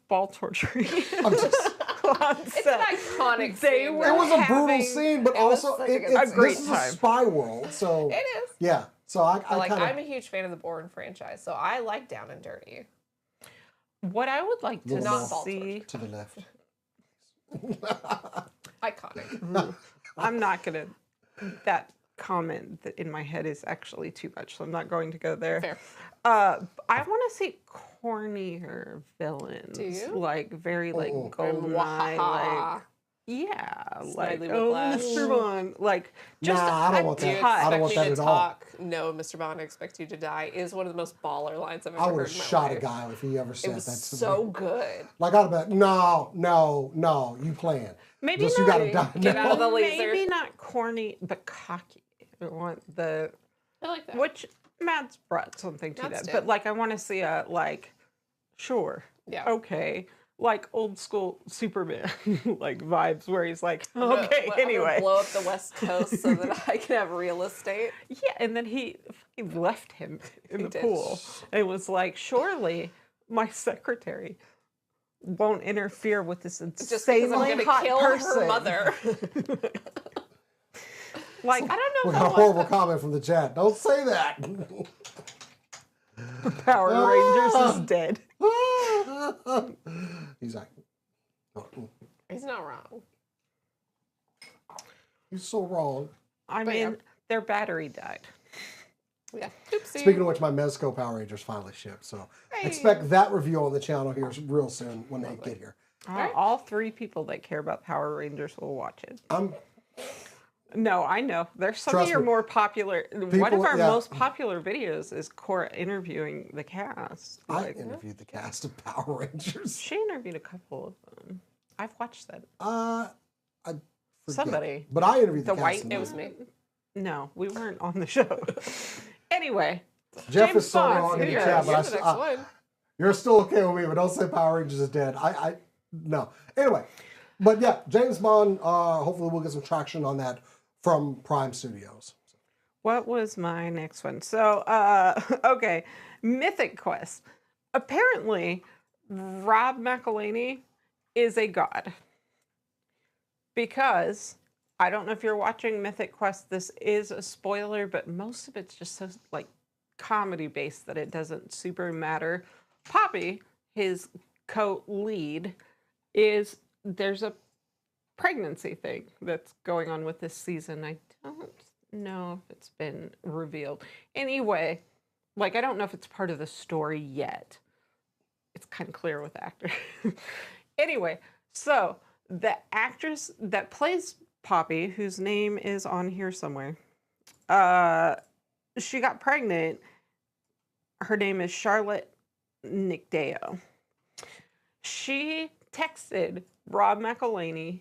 ball torturing."
I'm just,
It's an iconic
They
scene.
were
it was a brutal
having-
scene, but
it was
also
such a good
it's
scene.
great
this is
time.
a spy world, so
It is.
yeah. So I
Like,
kind
I'm
of
a huge fan of the Bourne franchise, so I like Down and Dirty.
What I would like to
Little
Not ball
see,
to the left.
Iconic.
I'm not gonna. That comment that in my head is actually too much, so I'm not going to go there.
Fair.
I want to see cornier villains.
Do you?
Like very like
Mm-mm.
golden eye, like
Wahaha.
yeah, like
Snidely
oh
Whiplash.
Mr. Bond, like just
Nah, I don't
a
want
Do you
that.
touch.
I don't
expect
want
me
that
to
at all.
talk? No, Mr. Bond, I expect you to die is one of the most baller lines I've ever
I
heard
would
in
have
my
shot
life.
a guy if he ever said
It was
that to
so
me.
good.
Like I'd have been, no, you playing.
Maybe
Just
not.
you gotta die
Get
now.
out of the laser.
Maybe not corny, but cocky. I want the
I like that.
which Matt's brought something to
Matt's
that,
did.
but like I want to see a like, sure,
Yeah.
okay, like old school Superman like vibes where he's like,
I'm gonna-
okay,
I'm gonna
anyway,
blow up the West Coast so that I can have real estate.
yeah, and then he fucking left him in
He
the
did.
pool. It was like, surely my secretary won't interfere with this
Just because I'm
insanely
going to
hot
kill
person.
her mother.
Like, I don't know
What
if
a
I
horrible
want
comment from the chat. Don't say that.
the Power Rangers is dead.
He's like, oh,
He's not wrong.
he's so wrong.
I
But
mean,
yeah.
their battery died.
Yeah. Oopsie.
Speaking of which, my Mezco Power Rangers finally shipped, so
Hey.
expect that review on the channel here real soon when they get here.
Right.
All three people that care about Power Rangers will watch it.
I'm
No, I know. There's some
Trust
of your
me.
more popular. One of
People-
our
yeah.
most popular videos is Cora interviewing the cast.
I
Like,
interviewed the cast of Power Rangers.
she interviewed a couple of them. I've watched that.
I forget.
Somebody.
But I interviewed the,
The
cast.
white.
of
It was me.
No, we weren't on the show. Anyway,
Jeff
James
is so
Bond,
wrong in the
you're-
chat, but
You're
I
the
s-
next one.
you're still okay with me, but don't say Power Rangers is dead. I no. Anyway, but yeah, James Bond. Hopefully, we'll get some traction on that from Prime Studios.
what was my next one? So, okay, Mythic Quest. Apparently, Rob McElhaney is a god. Because I don't know if you're watching Mythic Quest, this is a spoiler, but most of it's just so like comedy based that it doesn't super matter. Poppy, his co-lead, there's a pregnancy thing that's going on with this season. I don't know if it's been revealed. Anyway, like I don't know if it's part of the story yet. It's kind of clear with the actor. Anyway, so the actress that plays Poppy, whose name is on here somewhere, she got pregnant. Her name is Charlotte Nicdeo. She texted Rob McElhaney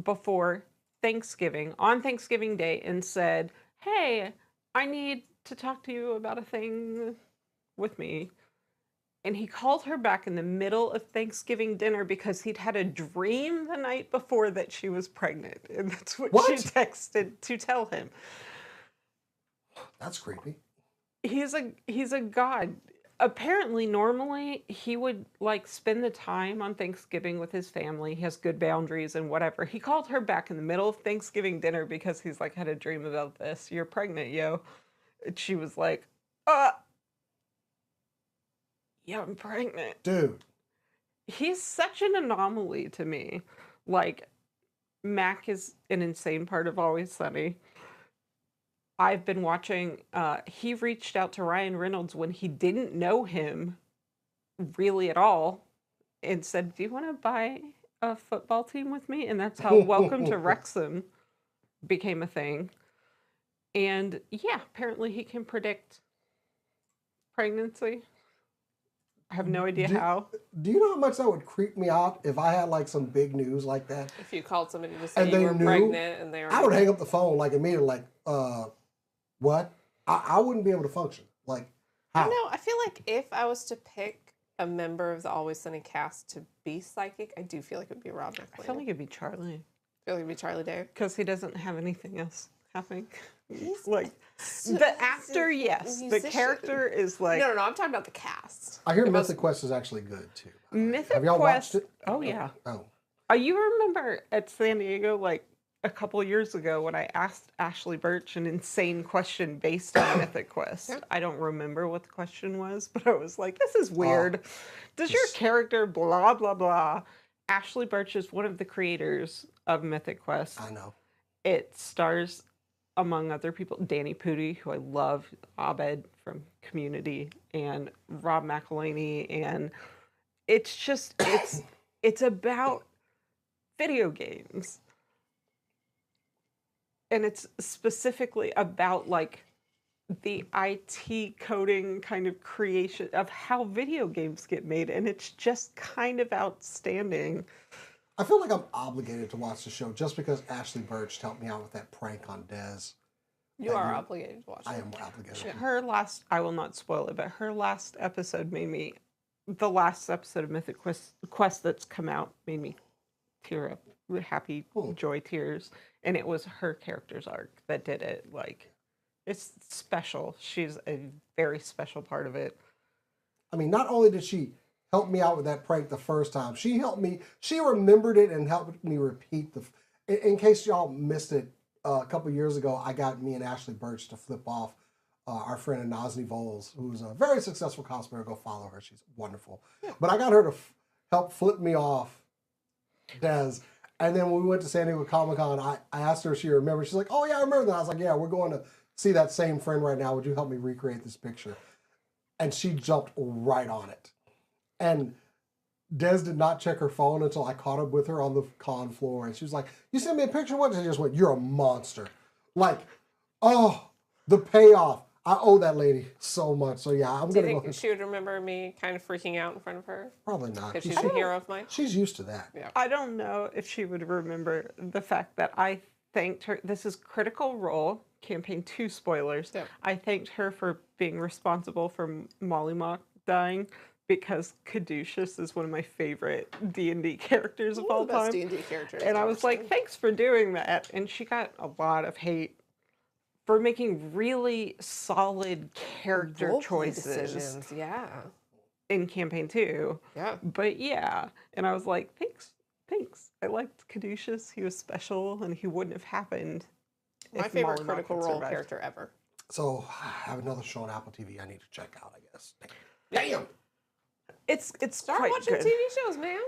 before Thanksgiving, on Thanksgiving Day, and said, "Hey, I need to talk to you about a thing with me." And he called her back in the middle of Thanksgiving dinner because he'd had a dream the night before that she was pregnant. And that's what she
What?
texted to tell him.
That's creepy.
He's a god. Apparently, normally he would like spend the time on Thanksgiving with his family. He has good boundaries and whatever. He called her back in the middle of Thanksgiving dinner because he's like, had a dream about this. You're pregnant, yo. And she was like, yeah, I'm pregnant.
Dude,
He's such an anomaly to me. Like, Mac is an insane part of Always Sunny. I've been watching, he reached out to Ryan Reynolds when he didn't know him really at all and said, "Do you want to buy a football team with me?" And that's how Welcome to Wrexham became a thing. And yeah, apparently he can predict pregnancy. I have no idea
Do-
how.
Do you know how much that would creep me out if I had like some big news like that?
If you called somebody to say
And
you
they
were
knew,
pregnant and they were
I would hang up the phone like immediately, like, what? I wouldn't be able to function. Like, how?
No, I feel like if I was to pick a member of the Always Sunny cast to be psychic, I do feel like it would be Rob McElhenney.
I feel like it'd be Charlie.
I feel like it'd be Charlie Day.
Because he doesn't have anything else happening.
He's
Like, the actor, yes. The character is like...
No, I'm talking about the cast.
I hear
If I
Mythic Quest is actually good too.
Mythic
Have y'all
Quest...
watched it?
Oh, yeah.
Oh.
You remember at San Diego, like, a couple years ago when I asked Ashley Birch an insane question based on Mythic Quest.
Yeah.
I don't remember what the question was, but I was like, this is weird. Does your character blah, blah, blah? Ashley Birch is one of the creators of Mythic Quest.
I know.
It stars, among other people, Danny Pudi, who I love, Abed from Community, and Rob McElhenney, and it's just, it's about video games. And it's specifically about like the IT coding kind of creation of how video games get made. And it's just kind of outstanding.
I feel like I'm obligated to watch the show just because Ashley Birch helped me out with that prank on Dez.
You are obligated to watch it.
I am obligated.
Her last, I will not spoil it, but her last episode made me, the last episode of Mythic Quest that's come out made me tear up with happy joy tears. And it was her character's arc that did it. Like, it's special. She's a very special part of it.
I mean, not only did she help me out with that prank the first time, she helped me, she remembered it and helped me repeat in case y'all missed it, a couple years ago, I got me and Ashley Birch to flip off our friend Nazni Voles, who's a very successful cosplayer. Go follow her. She's wonderful. Yeah. But I got her to help flip me off Dez. And then when we went to San Diego Comic-Con, I asked her if she remembered. She's like, oh, yeah, I remember that. I was like, yeah, we're going to see that same friend right now. Would you help me recreate this picture? And she jumped right on it. And Des did not check her phone until I caught up with her on the con floor. And she was like, you sent me a picture? What? And she just went, you're a monster. Like, oh, the payoff. I owe that lady so much. So, yeah, I'm going to go.
Do you think she would remember me kind of freaking out in front of her?
Probably not.
If she's a hero of mine?
She's used to that.
Yeah.
I don't know if she would remember the fact that I thanked her. This is Critical Role, Campaign 2 spoilers.
Yeah.
I thanked her for being responsible for Molly Mock dying because Caduceus is one of my favorite D&D characters of all time.
D&D characters.
And I was like, thanks for doing that. And she got a lot of hate for making really solid character choices
decisions. Yeah.
in Campaign 2.
Yeah.
But yeah, and I was like, thanks. I liked Caduceus. He was special, and he wouldn't have happened.
My
if
favorite
Molly Mock
Critical
had
Role
survived.
character ever.
So I have another show on Apple TV I need to check out, I guess. Damn!
It's
Start
quite
watching
good.
TV shows, man.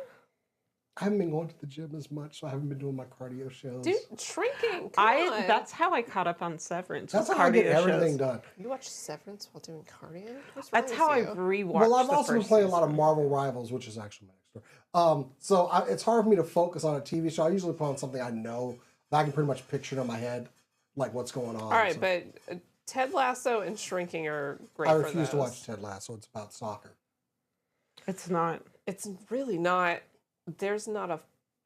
I haven't been going to the gym as much, so I haven't been doing my cardio shows.
Dude, shrinking. Come on.
That's how I caught up on Severance.
That's
with
how I get
cardio
everything
shows.
done.
You watch Severance while doing cardio? What's wrong
That's
with
how
you?
I've rewatched.
Well, I've
the
also been
first
playing a lot of
season.
Marvel Rivals, which is actually my next story. So it's hard for me to focus on a TV show. I usually put on something I know that I can pretty much picture it in my head, like what's going on.
All right,
So
but Ted Lasso and Shrinking are great
I
for
refuse to
those.
watch Ted Lasso. It's about soccer.
It's not.
It's really not. There's not a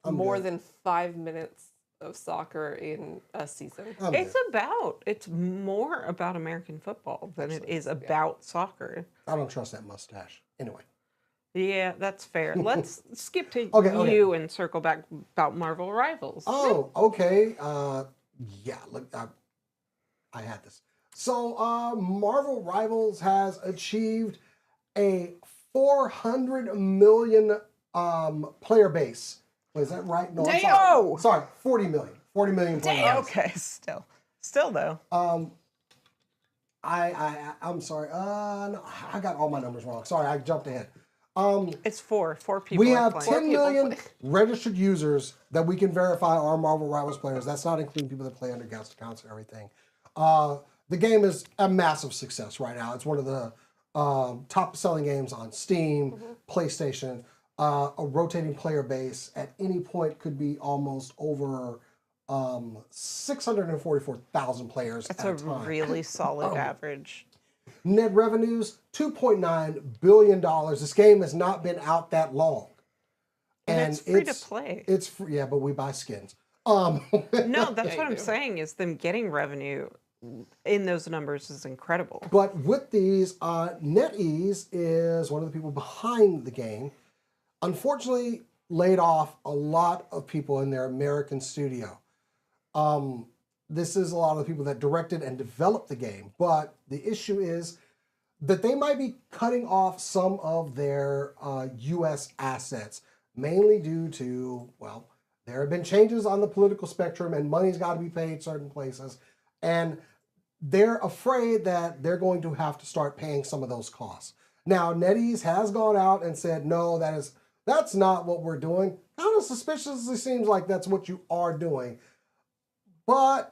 I'm
more
good.
than 5 minutes of soccer in a season.
It's more about American football than it is about soccer.
I don't trust that mustache. Anyway.
Yeah, that's fair. Let's skip to
Okay.
you and circle back about Marvel Rivals.
Oh, okay. Yeah, look, I had this. So, Marvel Rivals has achieved a 400 million player base. Wait, is that right? No, I'm
Damn!
sorry. 40 million. 40 million player
Damn.
base.
Okay, still though.
I'm sorry. No, I got all my numbers wrong. Sorry, I jumped ahead.
It's four people.
We
are
have
playing.
10 million
play.
registered users that we can verify are Marvel Rivals players. That's not including people that play under guest accounts and everything. The game is a massive success right now. It's one of the top selling games on Steam, PlayStation. A rotating player base at any point could be almost over 644,000 players
That's
at
a
a time.
really solid average.
Net revenues, $2.9 billion. This game has not been out that long.
And it's free to play.
It's free, yeah, but we buy skins.
No, that's
Yeah,
what
you
I'm
do.
saying is them getting revenue in those numbers is incredible.
But with these, NetEase is one of the people behind the game. Unfortunately, laid off a lot of people in their American studio. This is a lot of the people that directed and developed the game. But the issue is that they might be cutting off some of their U.S. assets, mainly due to, well, there have been changes on the political spectrum and money's got to be paid certain places. And they're afraid that they're going to have to start paying some of those costs. Now, NetEase has gone out and said, no, that's not what we're doing. Kind of suspiciously seems like that's what you are doing. But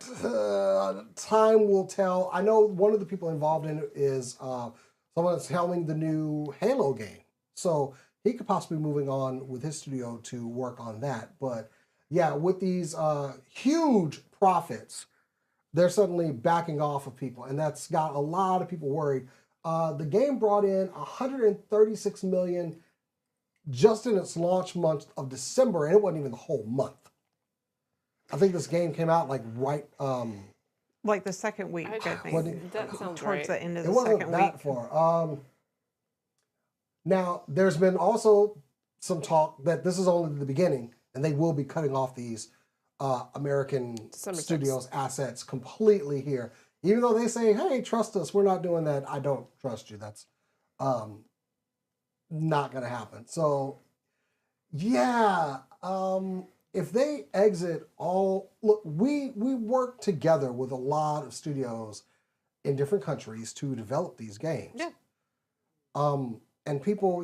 time will tell. I know one of the people involved in it is someone that's helming the new Halo game. So he could possibly be moving on with his studio to work on that. But yeah, with these huge profits, they're suddenly backing off of people. And that's got a lot of people worried. The game brought in $136 million just in its launch month of December, and it wasn't even the whole month. I think this game came out like
Like the second week, I think.
That sounds
Towards
right.
the end of
it
the
wasn't
second
that
week.
far. Now, there's been also some talk that this is only the beginning, and they will be cutting off these American
December 6th.
studios assets completely here. Even though they say, hey, trust us, we're not doing that. I don't trust you. That's not going to happen. So, yeah, if they exit all, look, we work together with a lot of studios in different countries to develop these games.
Yeah.
And people,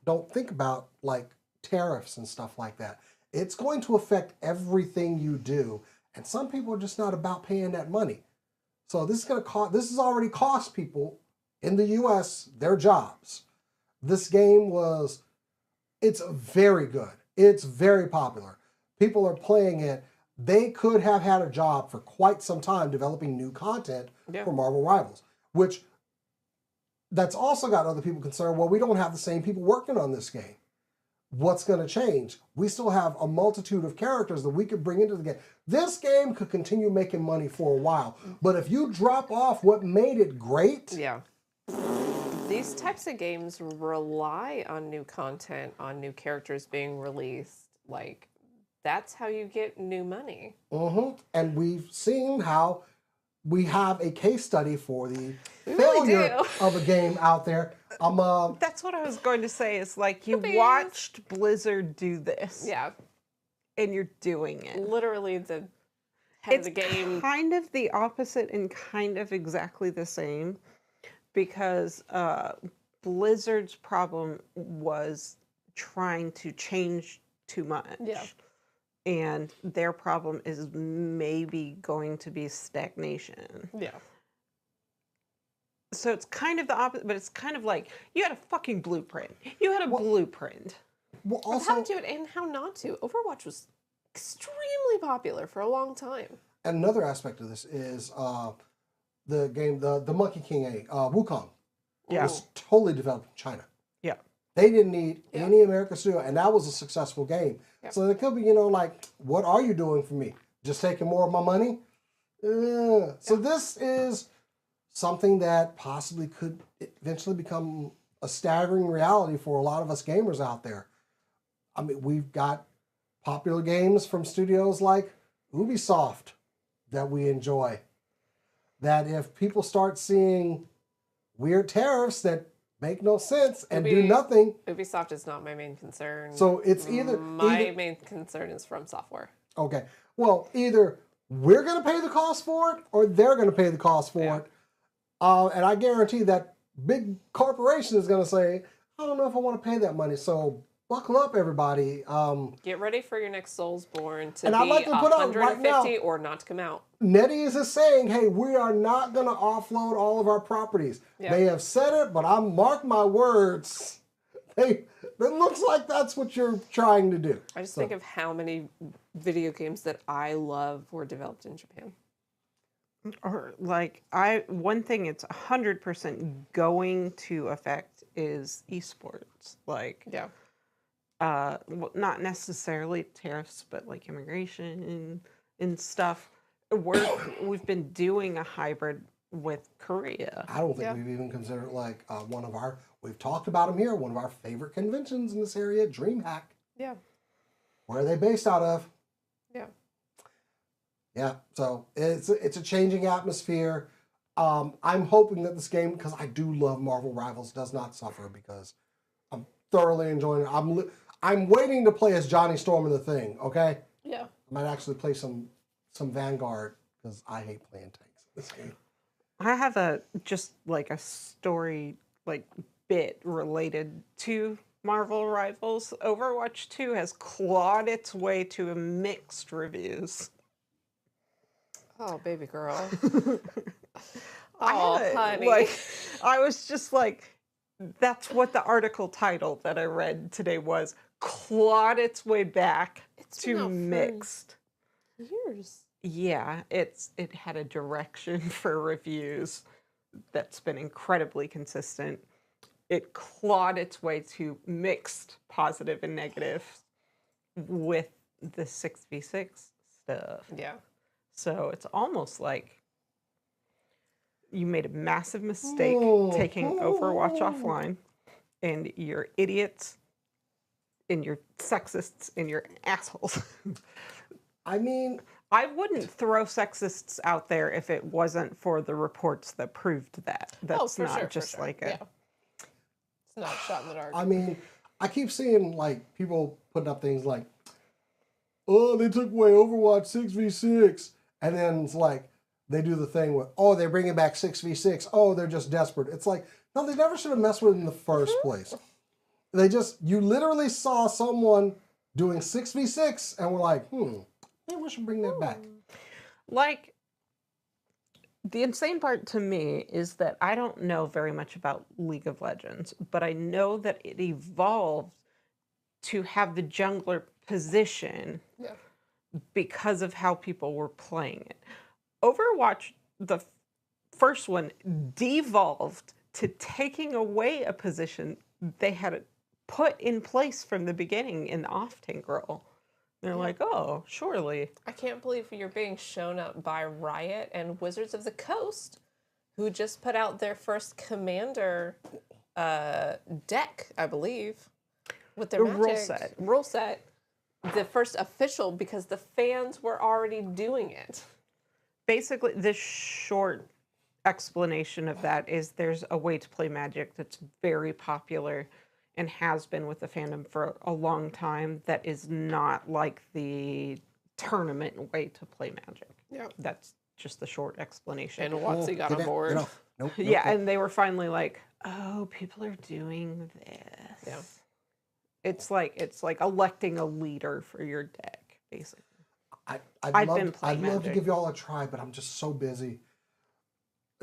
don't think about like tariffs and stuff like that. It's going to affect everything you do, and some people are just not about paying that money. So this is going to cost. This has already cost people in the U.S. their jobs. This game it's very good. It's very popular. People are playing it. They could have had a job for quite some time developing new content for Marvel Rivals, which that's also got other people concerned. Well, we don't have the same people working on this game. What's going to change? We still have a multitude of characters that we could bring into the game. This game could continue making money for a while, but if you drop off what made it great,
Yeah. These types of games rely on new content, on new characters being released. Like, that's how you get new money.
And we've seen how we have a case study for the failure of a game out there.
That's what I was going to say. Is like you watched Blizzard do this.
Yeah.
And you're doing it.
Literally the head of the game.
It's kind of the opposite and kind of exactly the same, because Blizzard's problem was trying to change too much.
Yeah.
And their problem is maybe going to be stagnation.
Yeah.
So it's kind of the opposite, but it's kind of like you had a fucking blueprint. You had a blueprint.
Well,
Of how to do it and how not to. Overwatch was extremely popular for a long time.
Another aspect of this is the game, the Monkey King 8, Wukong, was totally developed in China.
Yeah.
They didn't need any American studio, and that was a successful game.
Yeah.
So it could be, like, what are you doing for me? Just taking more of my money? So this is something that possibly could eventually become a staggering reality for a lot of us gamers out there. I mean, we've got popular games from studios like Ubisoft that we enjoy. That if people start seeing weird tariffs that make no sense and do nothing.
Ubisoft is not my main concern.
So it's either...
My main concern is From Software.
Okay. Well, either we're going to pay the cost for it or they're going to pay the cost for it. And I guarantee that big corporation is going to say, I don't know if I want to pay that money. So buckle up, everybody.
Get ready for your next Soulsborne to
And
be
I'd like to put out right
150
now,
or not to come out.
NetEase is saying, hey, we are not going to offload all of our properties.
Yeah.
They have said it, but I mark my words. It looks like that's what you're trying to do.
I just think of how many video games that I love were developed in Japan.
Or like one thing it's 100% going to affect is esports. Like
Yeah.
not necessarily tariffs, but like immigration and stuff. We've been doing a hybrid with Korea.
I don't think
Yeah.
we've even considered like we've talked about them here, one of our favorite conventions in this area, DreamHack.
Yeah.
Where are they based out of?
Yeah.
Yeah, so it's a changing atmosphere. I'm hoping that this game, because I do love Marvel Rivals, does not suffer because I'm thoroughly enjoying it. I'm waiting to play as Johnny Storm in the Thing. Okay,
Yeah.
I might actually play some Vanguard because I hate playing tanks in this game.
I have a story like bit related to Marvel Rivals. Overwatch 2 has clawed its way to a mixed reviews.
Oh, baby girl.
Oh,
honey.
Like, I was just like, that's what the article title that I read today was. Clawed its way back to mixed.
Years.
Yeah, it had a direction for reviews that's been incredibly consistent. It clawed its way to mixed positive and negative with the 6v6 stuff.
Yeah.
So it's almost like you made a massive mistake taking Overwatch offline, and you're idiots, and you're sexists, and you're assholes.
I mean,
I wouldn't throw sexists out there if it wasn't for the reports that proved that. That's not
sure,
just like
yeah. It's not a shot in the dark.
I mean, I keep seeing like people putting up things like, "Oh, they took away Overwatch 6v6," and then it's like they do the thing with, "Oh, they're bringing back 6v6. Oh, they're just desperate." It's like, no, they never should have messed with it in the first place. You literally saw someone doing 6v6 and we're like, maybe we should bring that back.
Like, the insane part to me is that I don't know very much about League of Legends, but I know that it evolved to have the jungler position because of how people were playing it. Overwatch, the first one, devolved to taking away a position they had put in place from the beginning in the off-tank role. They're like, oh, surely.
I can't believe you're being shown up by Riot and Wizards of the Coast, who just put out their first Commander deck, I believe, with their rule set. The first official, because the fans were already doing it.
Basically, the short explanation of that is there's a way to play Magic that's very popular and has been with the fandom for a long time that is not like the tournament way to play Magic.
Yeah.
That's just the short explanation.
And Watsy got on board.
Nope,
yeah, and they were finally like, oh, people are doing this.
Yeah.
It's like electing a leader for your deck, basically.
I'd love to give you all a try, but I'm just so busy.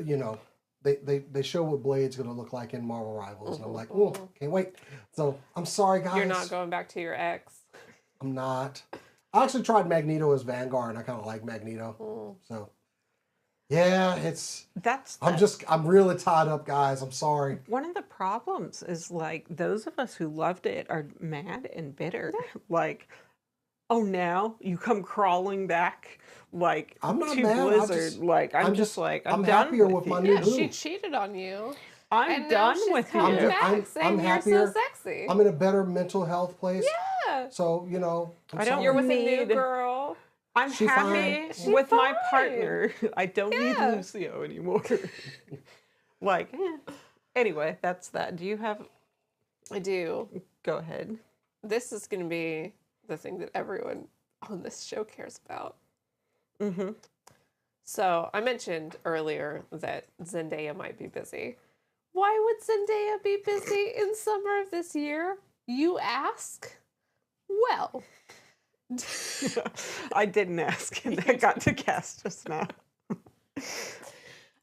You know, they show what Blade's going to look like in Marvel Rivals, and I'm like, oh, can't wait. So I'm sorry, guys.
You're not going back to your ex.
I'm not. I actually tried Magneto as Vanguard, and I kind of like Magneto. So, yeah, I'm really tied up, guys. I'm sorry.
One of the problems is like those of us who loved it are mad and bitter. Like, oh, now you come crawling back like
I'm not
to
mad.
Blizzard. I'm just
I'm happier with my new boo.
She cheated on you.
I'm done with you.
I'm happier.
You're so sexy.
I'm in a better mental health place.
Yeah.
So, you know,
You're with a new girl.
I'm happy with my partner. I don't need Lucio anymore. Anyway, that's that. Do you have...
I do.
Go ahead.
This is going to be the thing that everyone on this show cares about.
Mm-hmm.
So I mentioned earlier that Zendaya might be busy. Why would Zendaya be busy in summer of this year, you ask? Well...
I didn't ask, and that got to cast just now.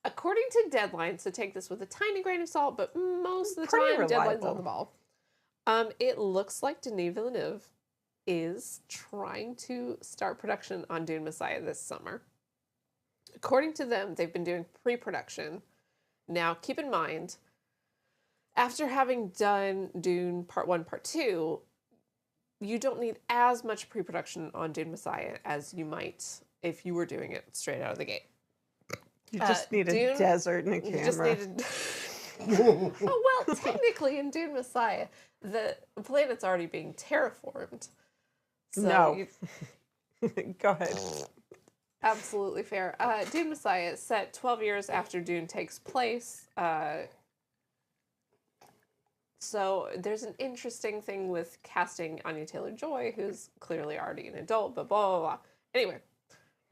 According to Deadline, so take this with a tiny grain of salt, but most of the
Pretty
time,
reliable.
Deadline's on the ball. It looks like Denis Villeneuve is trying to start production on Dune Messiah this summer. According to them, they've been doing pre-production. Now, keep in mind, after having done Dune Part 1, Part 2, you don't need as much pre-production on Dune Messiah as you might if you were doing it straight out of the gate.
You just need a desert and a camera.
You just needed... Oh, well, technically in Dune Messiah, the planet's already being terraformed. So
no. Go ahead.
Absolutely fair. Dune Messiah is set 12 years after Dune takes place. So there's an interesting thing with casting Anya Taylor-Joy, who's clearly already an adult, but blah, blah, blah. Anyway,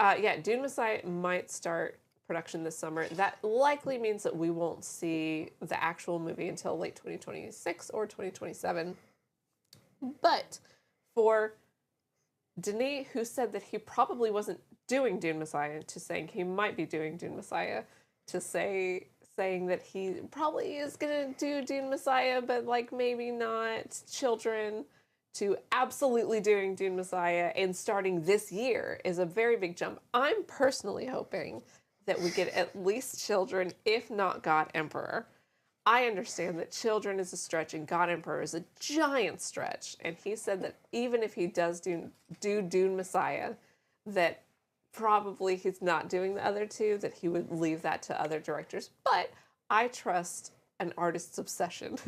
yeah, Dune Messiah might start production this summer. That likely means that we won't see the actual movie until late 2026 or 2027. But for Denis, who said that he probably wasn't doing Dune Messiah, to saying he might be doing Dune Messiah, to saying that he probably is gonna do Dune Messiah, but like maybe not Children, to absolutely doing Dune Messiah and starting this year is a very big jump. I'm personally hoping that we get at least Children, if not God Emperor. I understand that Children is a stretch and God Emperor is a giant stretch. And he said that even if he does do Dune Messiah, that probably he's not doing the other two, that he would leave that to other directors. But I trust an artist's obsession.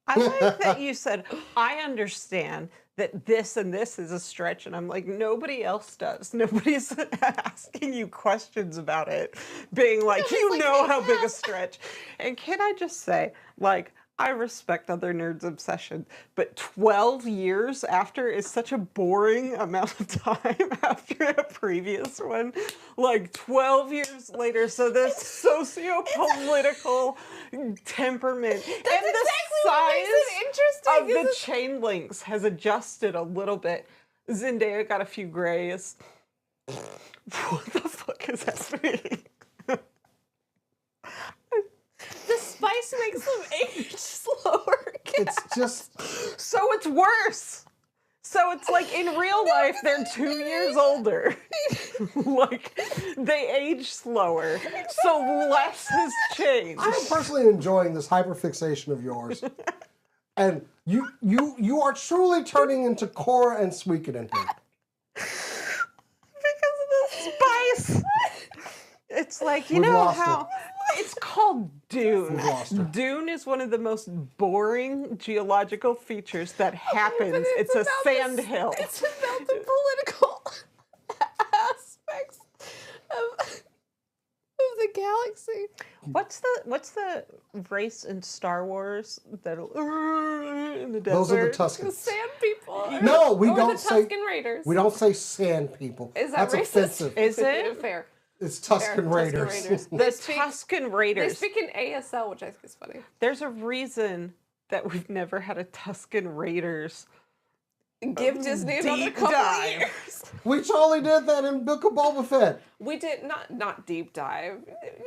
I like that you said, I understand that this and this is a stretch, and I'm like, nobody else does. Nobody's asking you questions about it, being like, you know how big a stretch. And can I just say, like, I respect other nerds' obsession, but 12 years after is such a boring amount of time after a previous one. Like 12 years later, so this socio-political temperament and the size of the chain links has adjusted a little bit. Zendaya got a few grays. What the fuck is happening?
The spice makes them age slower.
It's just...
So it's worse. So it's like in real life, they're 2 years older. Like, they age slower. So less has changed.
I'm personally enjoying this hyperfixation of yours. And you are truly turning into Cora and Suikoden here.
Because of the spice. It's like, you know how... It's called Dune. Dune is one of the most boring geological features that happens. It's a sand hill.
It's about the political aspects of the galaxy.
What's the race in Star Wars that in the desert?
Those are the Tuscans.
The sand people.
No, we
or
don't
the
say
Tuscan Raiders.
We don't say sand people.
Is that
That's
racist?
offensive.
Is it?
Fair.
It's Tuscan Raiders.
The Tuscan Raiders.
They speak in ASL, which I think is funny.
There's a reason that we've never had a Tuscan Raiders.
Give Disney another
deep
couple
dive.
of years.
We totally did that in Book of Boba Fett.
We did not deep dive.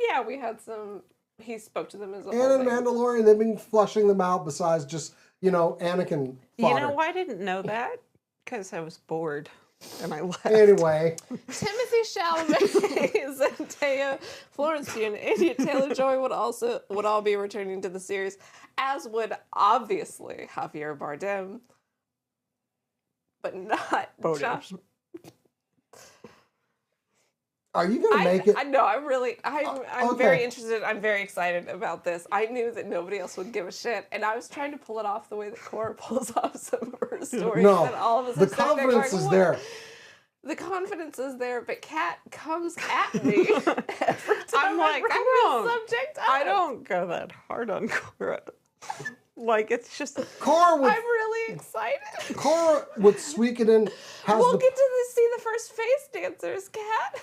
Yeah, we had some. He spoke to them as a
And
whole
in
thing.
Mandalorian, they've been flushing them out besides just, Anakin fodder.
You know why I didn't know that? Because I was bored. And I left.
Anyway.
Timothy Chalamet, Zendaya, Florence Pugh, and Anya Taylor-Joy would all be returning to the series, as would obviously Javier Bardem, but not Josh.
Are you going to make it?
I know. I'm
okay.
very interested. I'm very excited about this. I knew that nobody else would give a shit, and I was trying to pull it off the way that Cora pulls off some of her stories.
No,
and all of us
the confidence is there.
The confidence is there, but Kat comes at me every time
I'm like,
I
don't go that hard on Cora. Like, it's just...
Cora with,
I'm really excited.
Cora with Suikoden has
We'll get to see the first face dancers, Kat.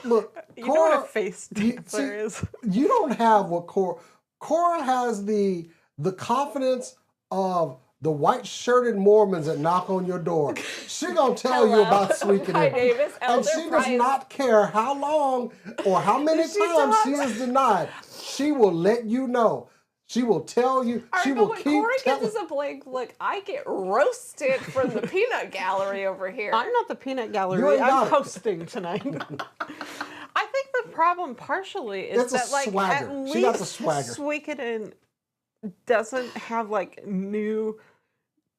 Look,
You
Cora,
know what a face dancer is?
You don't have what Cora... Cora has the confidence of the white-shirted Mormons that knock on your door. She gonna tell you about Suikoden.
My name is Elder
And she does
Price.
not care how long or how many times she is denied. She will let you know. She will tell you.
All
She
right,
will
but when
keep
Corey
telling.
gives us a blank look, I get roasted from the peanut gallery over here.
I'm not the peanut
You
gallery.
ain't got
I'm
it.
hosting tonight. I think the problem partially is
It's a
that, like,
swagger.
at
She got the
least
swagger.
Suikoden doesn't have like new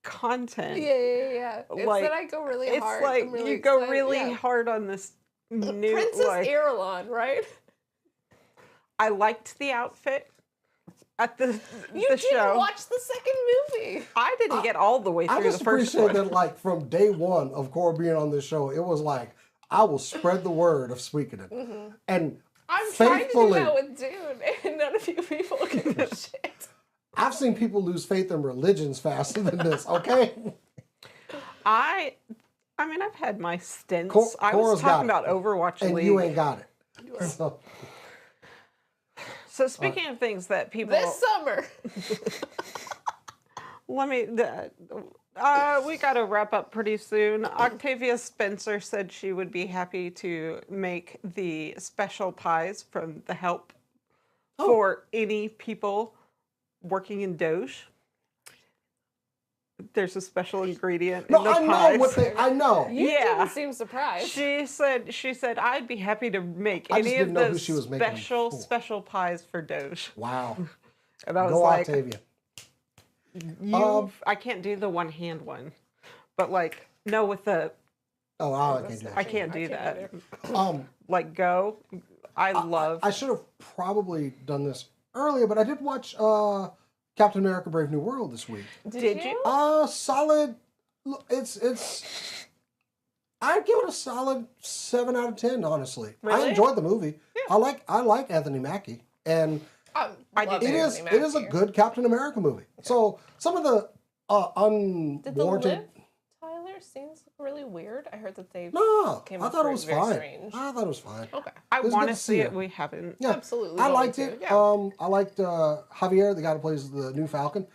content.
Yeah. It's
Like,
that I go really
It's
hard.
like
I'm really
you go
excited.
really
Yeah.
hard on this new.
Princess
Like,
Irulan, right?
I liked the outfit at the
You
the
didn't
show.
watch the second movie.
I didn't get all the way
I
through
just
the first
appreciate
one.
that, like, from day one of Cora being on this show, it was like, I will spread the word of Suikoden. And
I'm trying to do
faithfully,
that with Dune, and none of you people give a shit.
I've seen people lose faith in religions faster than this, okay?
I mean, I've had my stints. I
Cora's
was
got
talking
it.
about Overwatch
And
League.
you ain't got it. So,
So speaking of things that people,
This summer.
let me. We got to wrap up pretty soon. Octavia Spencer said she would be happy to make the special pies from the help for any people working in Doge. There's a special ingredient
no,
in the
I
pies.
know what they, I know.
You
Yeah.
didn't seem surprised.
She said I'd be happy to make
I just
any of
didn't know who
those
she was making them for.
special pies for Doge.
Wow.
And I was
Go
like,
Octavia.
I can't do the one hand one, but like no with the
Oh, I can't do
I
that.
can't do
I
that.
can't
Like go. I love.
I should have probably done this earlier, but I did watch Captain America: Brave New World this week.
Did you?
Solid. It's. I'd give it a solid 7 out of 10. Honestly, I
Really?
enjoyed the movie. I like Anthony Mackie, and
I
did
did.
too.
it is a good Captain America movie. So some of the
Did the
unwarranted.
Liv Tyler scenes look really weird? I heard that they
No,
came
I
off
thought it
very
was fine.
strange.
I thought it was fine.
Okay.
I
was
want
good
to
to
see
see
it.
her.
We haven't.
Yeah,
Absolutely.
I
going
liked
to,
it.
Yeah.
I liked Javier, the guy who plays the new Falcon.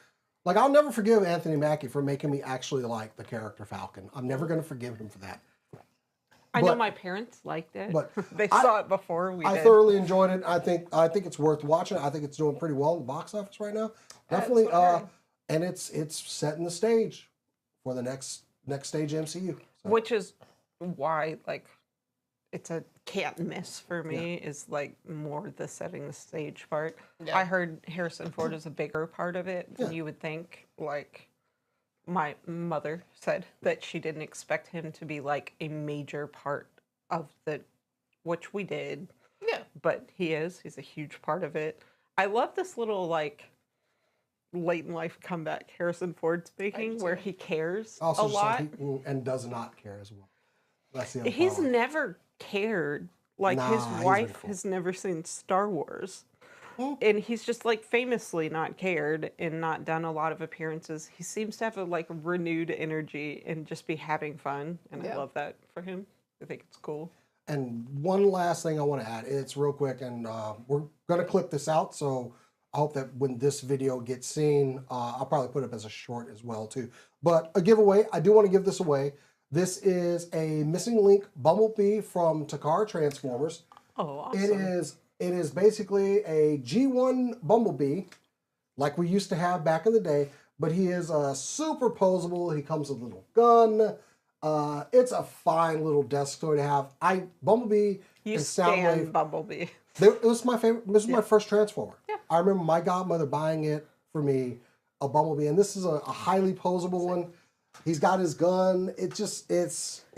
Like, I'll never forgive Anthony Mackie for making me actually like the character Falcon. I'm never going to forgive him for that.
I know
But-
my parents liked it.
but
they
I-
saw it before we
I
did.
thoroughly enjoyed it. I think it's worth watching. I think it's doing pretty well in the box office right now. Definitely.
what I heard.
And it's setting the stage for the next stage MCU. So,
Which is why like it's a can't miss for me is like more the setting the stage part.
Yeah.
I heard Harrison Ford is a bigger part of it than you would think. Like my mother said that she didn't expect him to be like a major part of the, which we did,
Yeah.
but he is. He's a huge part of it. I love this little like late in life comeback Harrison Ford's making where he cares
also
a
just
lot.
and does not care as well. That's the other
He's
problem.
never cared. Like
Nah,
his
he's been
wife
cool.
has never seen Star Wars.
Hmm.
And he's just like famously not cared and not done a lot of appearances. He seems to have a like renewed energy and just be having fun. And I
Yeah.
love that for him. I think it's cool.
And one last thing I want to add, it's real quick, and we're going to clip this out, so I hope that when this video gets seen, I'll probably put it up as a short as well, too. But a giveaway, I do want to give this away. This is a Missing Link Bumblebee from Takara Transformers.
Oh, awesome.
It is basically a G1 Bumblebee, like we used to have back in the day, but he is super posable. He comes with a little gun. It's a fine little desk toy to have. Bumblebee
You
and
stand
Soundwave.
Bumblebee.
It was my favorite. This was my first Transformer.
Yeah.
I remember my godmother buying it for me, a Bumblebee, and this is a highly posable one. He's got his gun. It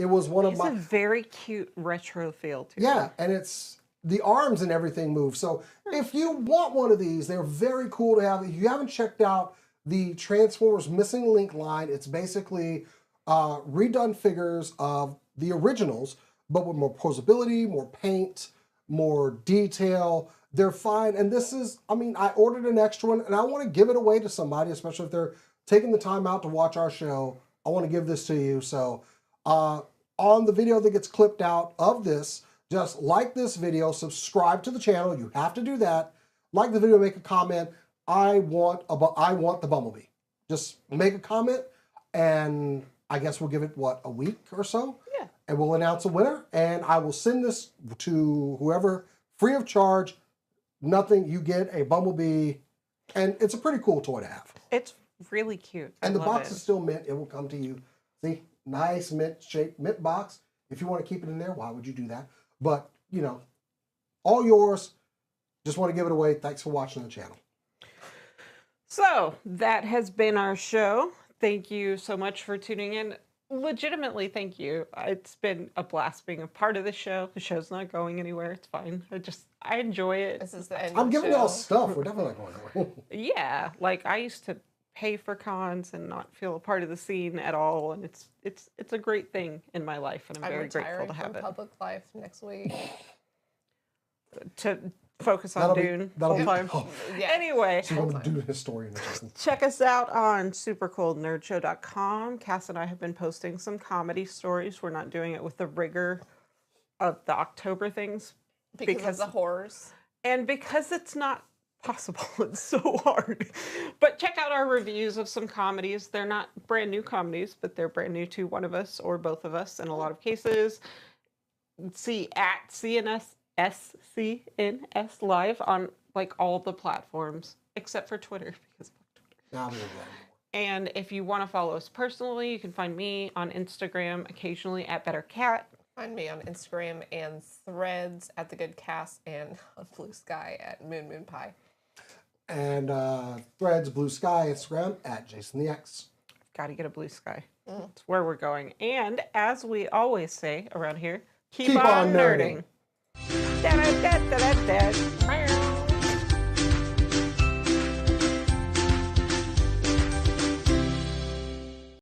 was one of
It's
my.
a very cute retro feel to
Yeah,
it.
and it's the arms and everything move. So if you want one of these, they're very cool to have. If you haven't checked out the Transformers Missing Link line, it's basically redone figures of the originals, but with more posability, more paint, more detail. They're fine. And this is, I mean, I ordered an extra one and I want to give it away to somebody, especially if they're taking the time out to watch our show. I want to give this to you. So on the video that gets clipped out of this, just like this video, subscribe to the channel. You have to do that. Like the video, make a comment. I want the Bumblebee. Just make a comment, and I guess we'll give it, what, a week or so?
Yeah.
And we'll announce a winner, and I will send this to whoever free of charge. Nothing. You get a Bumblebee And it's a pretty cool toy to have.
It's really cute. I
And the
love
box
it.
is still mint. It will come to you. See, nice mint-shaped mint box. If you want to keep it in there, why would you do that? But, you know, all yours. Just want to give it away. Thanks for watching the channel.
So that has been our show. Thank you so much for tuning in. Legitimately, thank you. It's been a blast being a part of the show. The show's not going anywhere. It's fine. I enjoy it.
This is the end.
I'm
of
giving
the
y'all
show.
stuff. We're definitely not going away.
Yeah, like I used to pay for cons and not feel a part of the scene at all, and it's a great thing in my life, and I'm
I'm
very grateful
retiring
to have
from
it.
public life next week.
To focus on
That'll be-
Dune
that'll
full
be-
time.
oh.
Yeah.
Anyway,
So you're going to do the historian.
check us out on supercoolnerdshow.com. Cass and I have been posting some comedy stories. We're not doing it with the rigor of the October things
because of the horrors.
and because it's not possible. It's so hard. But check out our reviews of some comedies. They're not brand new comedies, but they're brand new to one of us or both of us in a lot of cases. See at SCNS live on like all the platforms except for Twitter because
Now we that.
and if you want to follow us personally, you can find me on Instagram occasionally at BetterCat.
Find me on Instagram and Threads at The Good Cast and on Blue Sky at Moon Pie.
And Threads, Blue Sky, Instagram at Jason the X.
Got to get a blue sky. That's where we're going. And as we always say around here, keep
Keep
on
on
nerding.
nerding.
Da-da-da-da-da-da.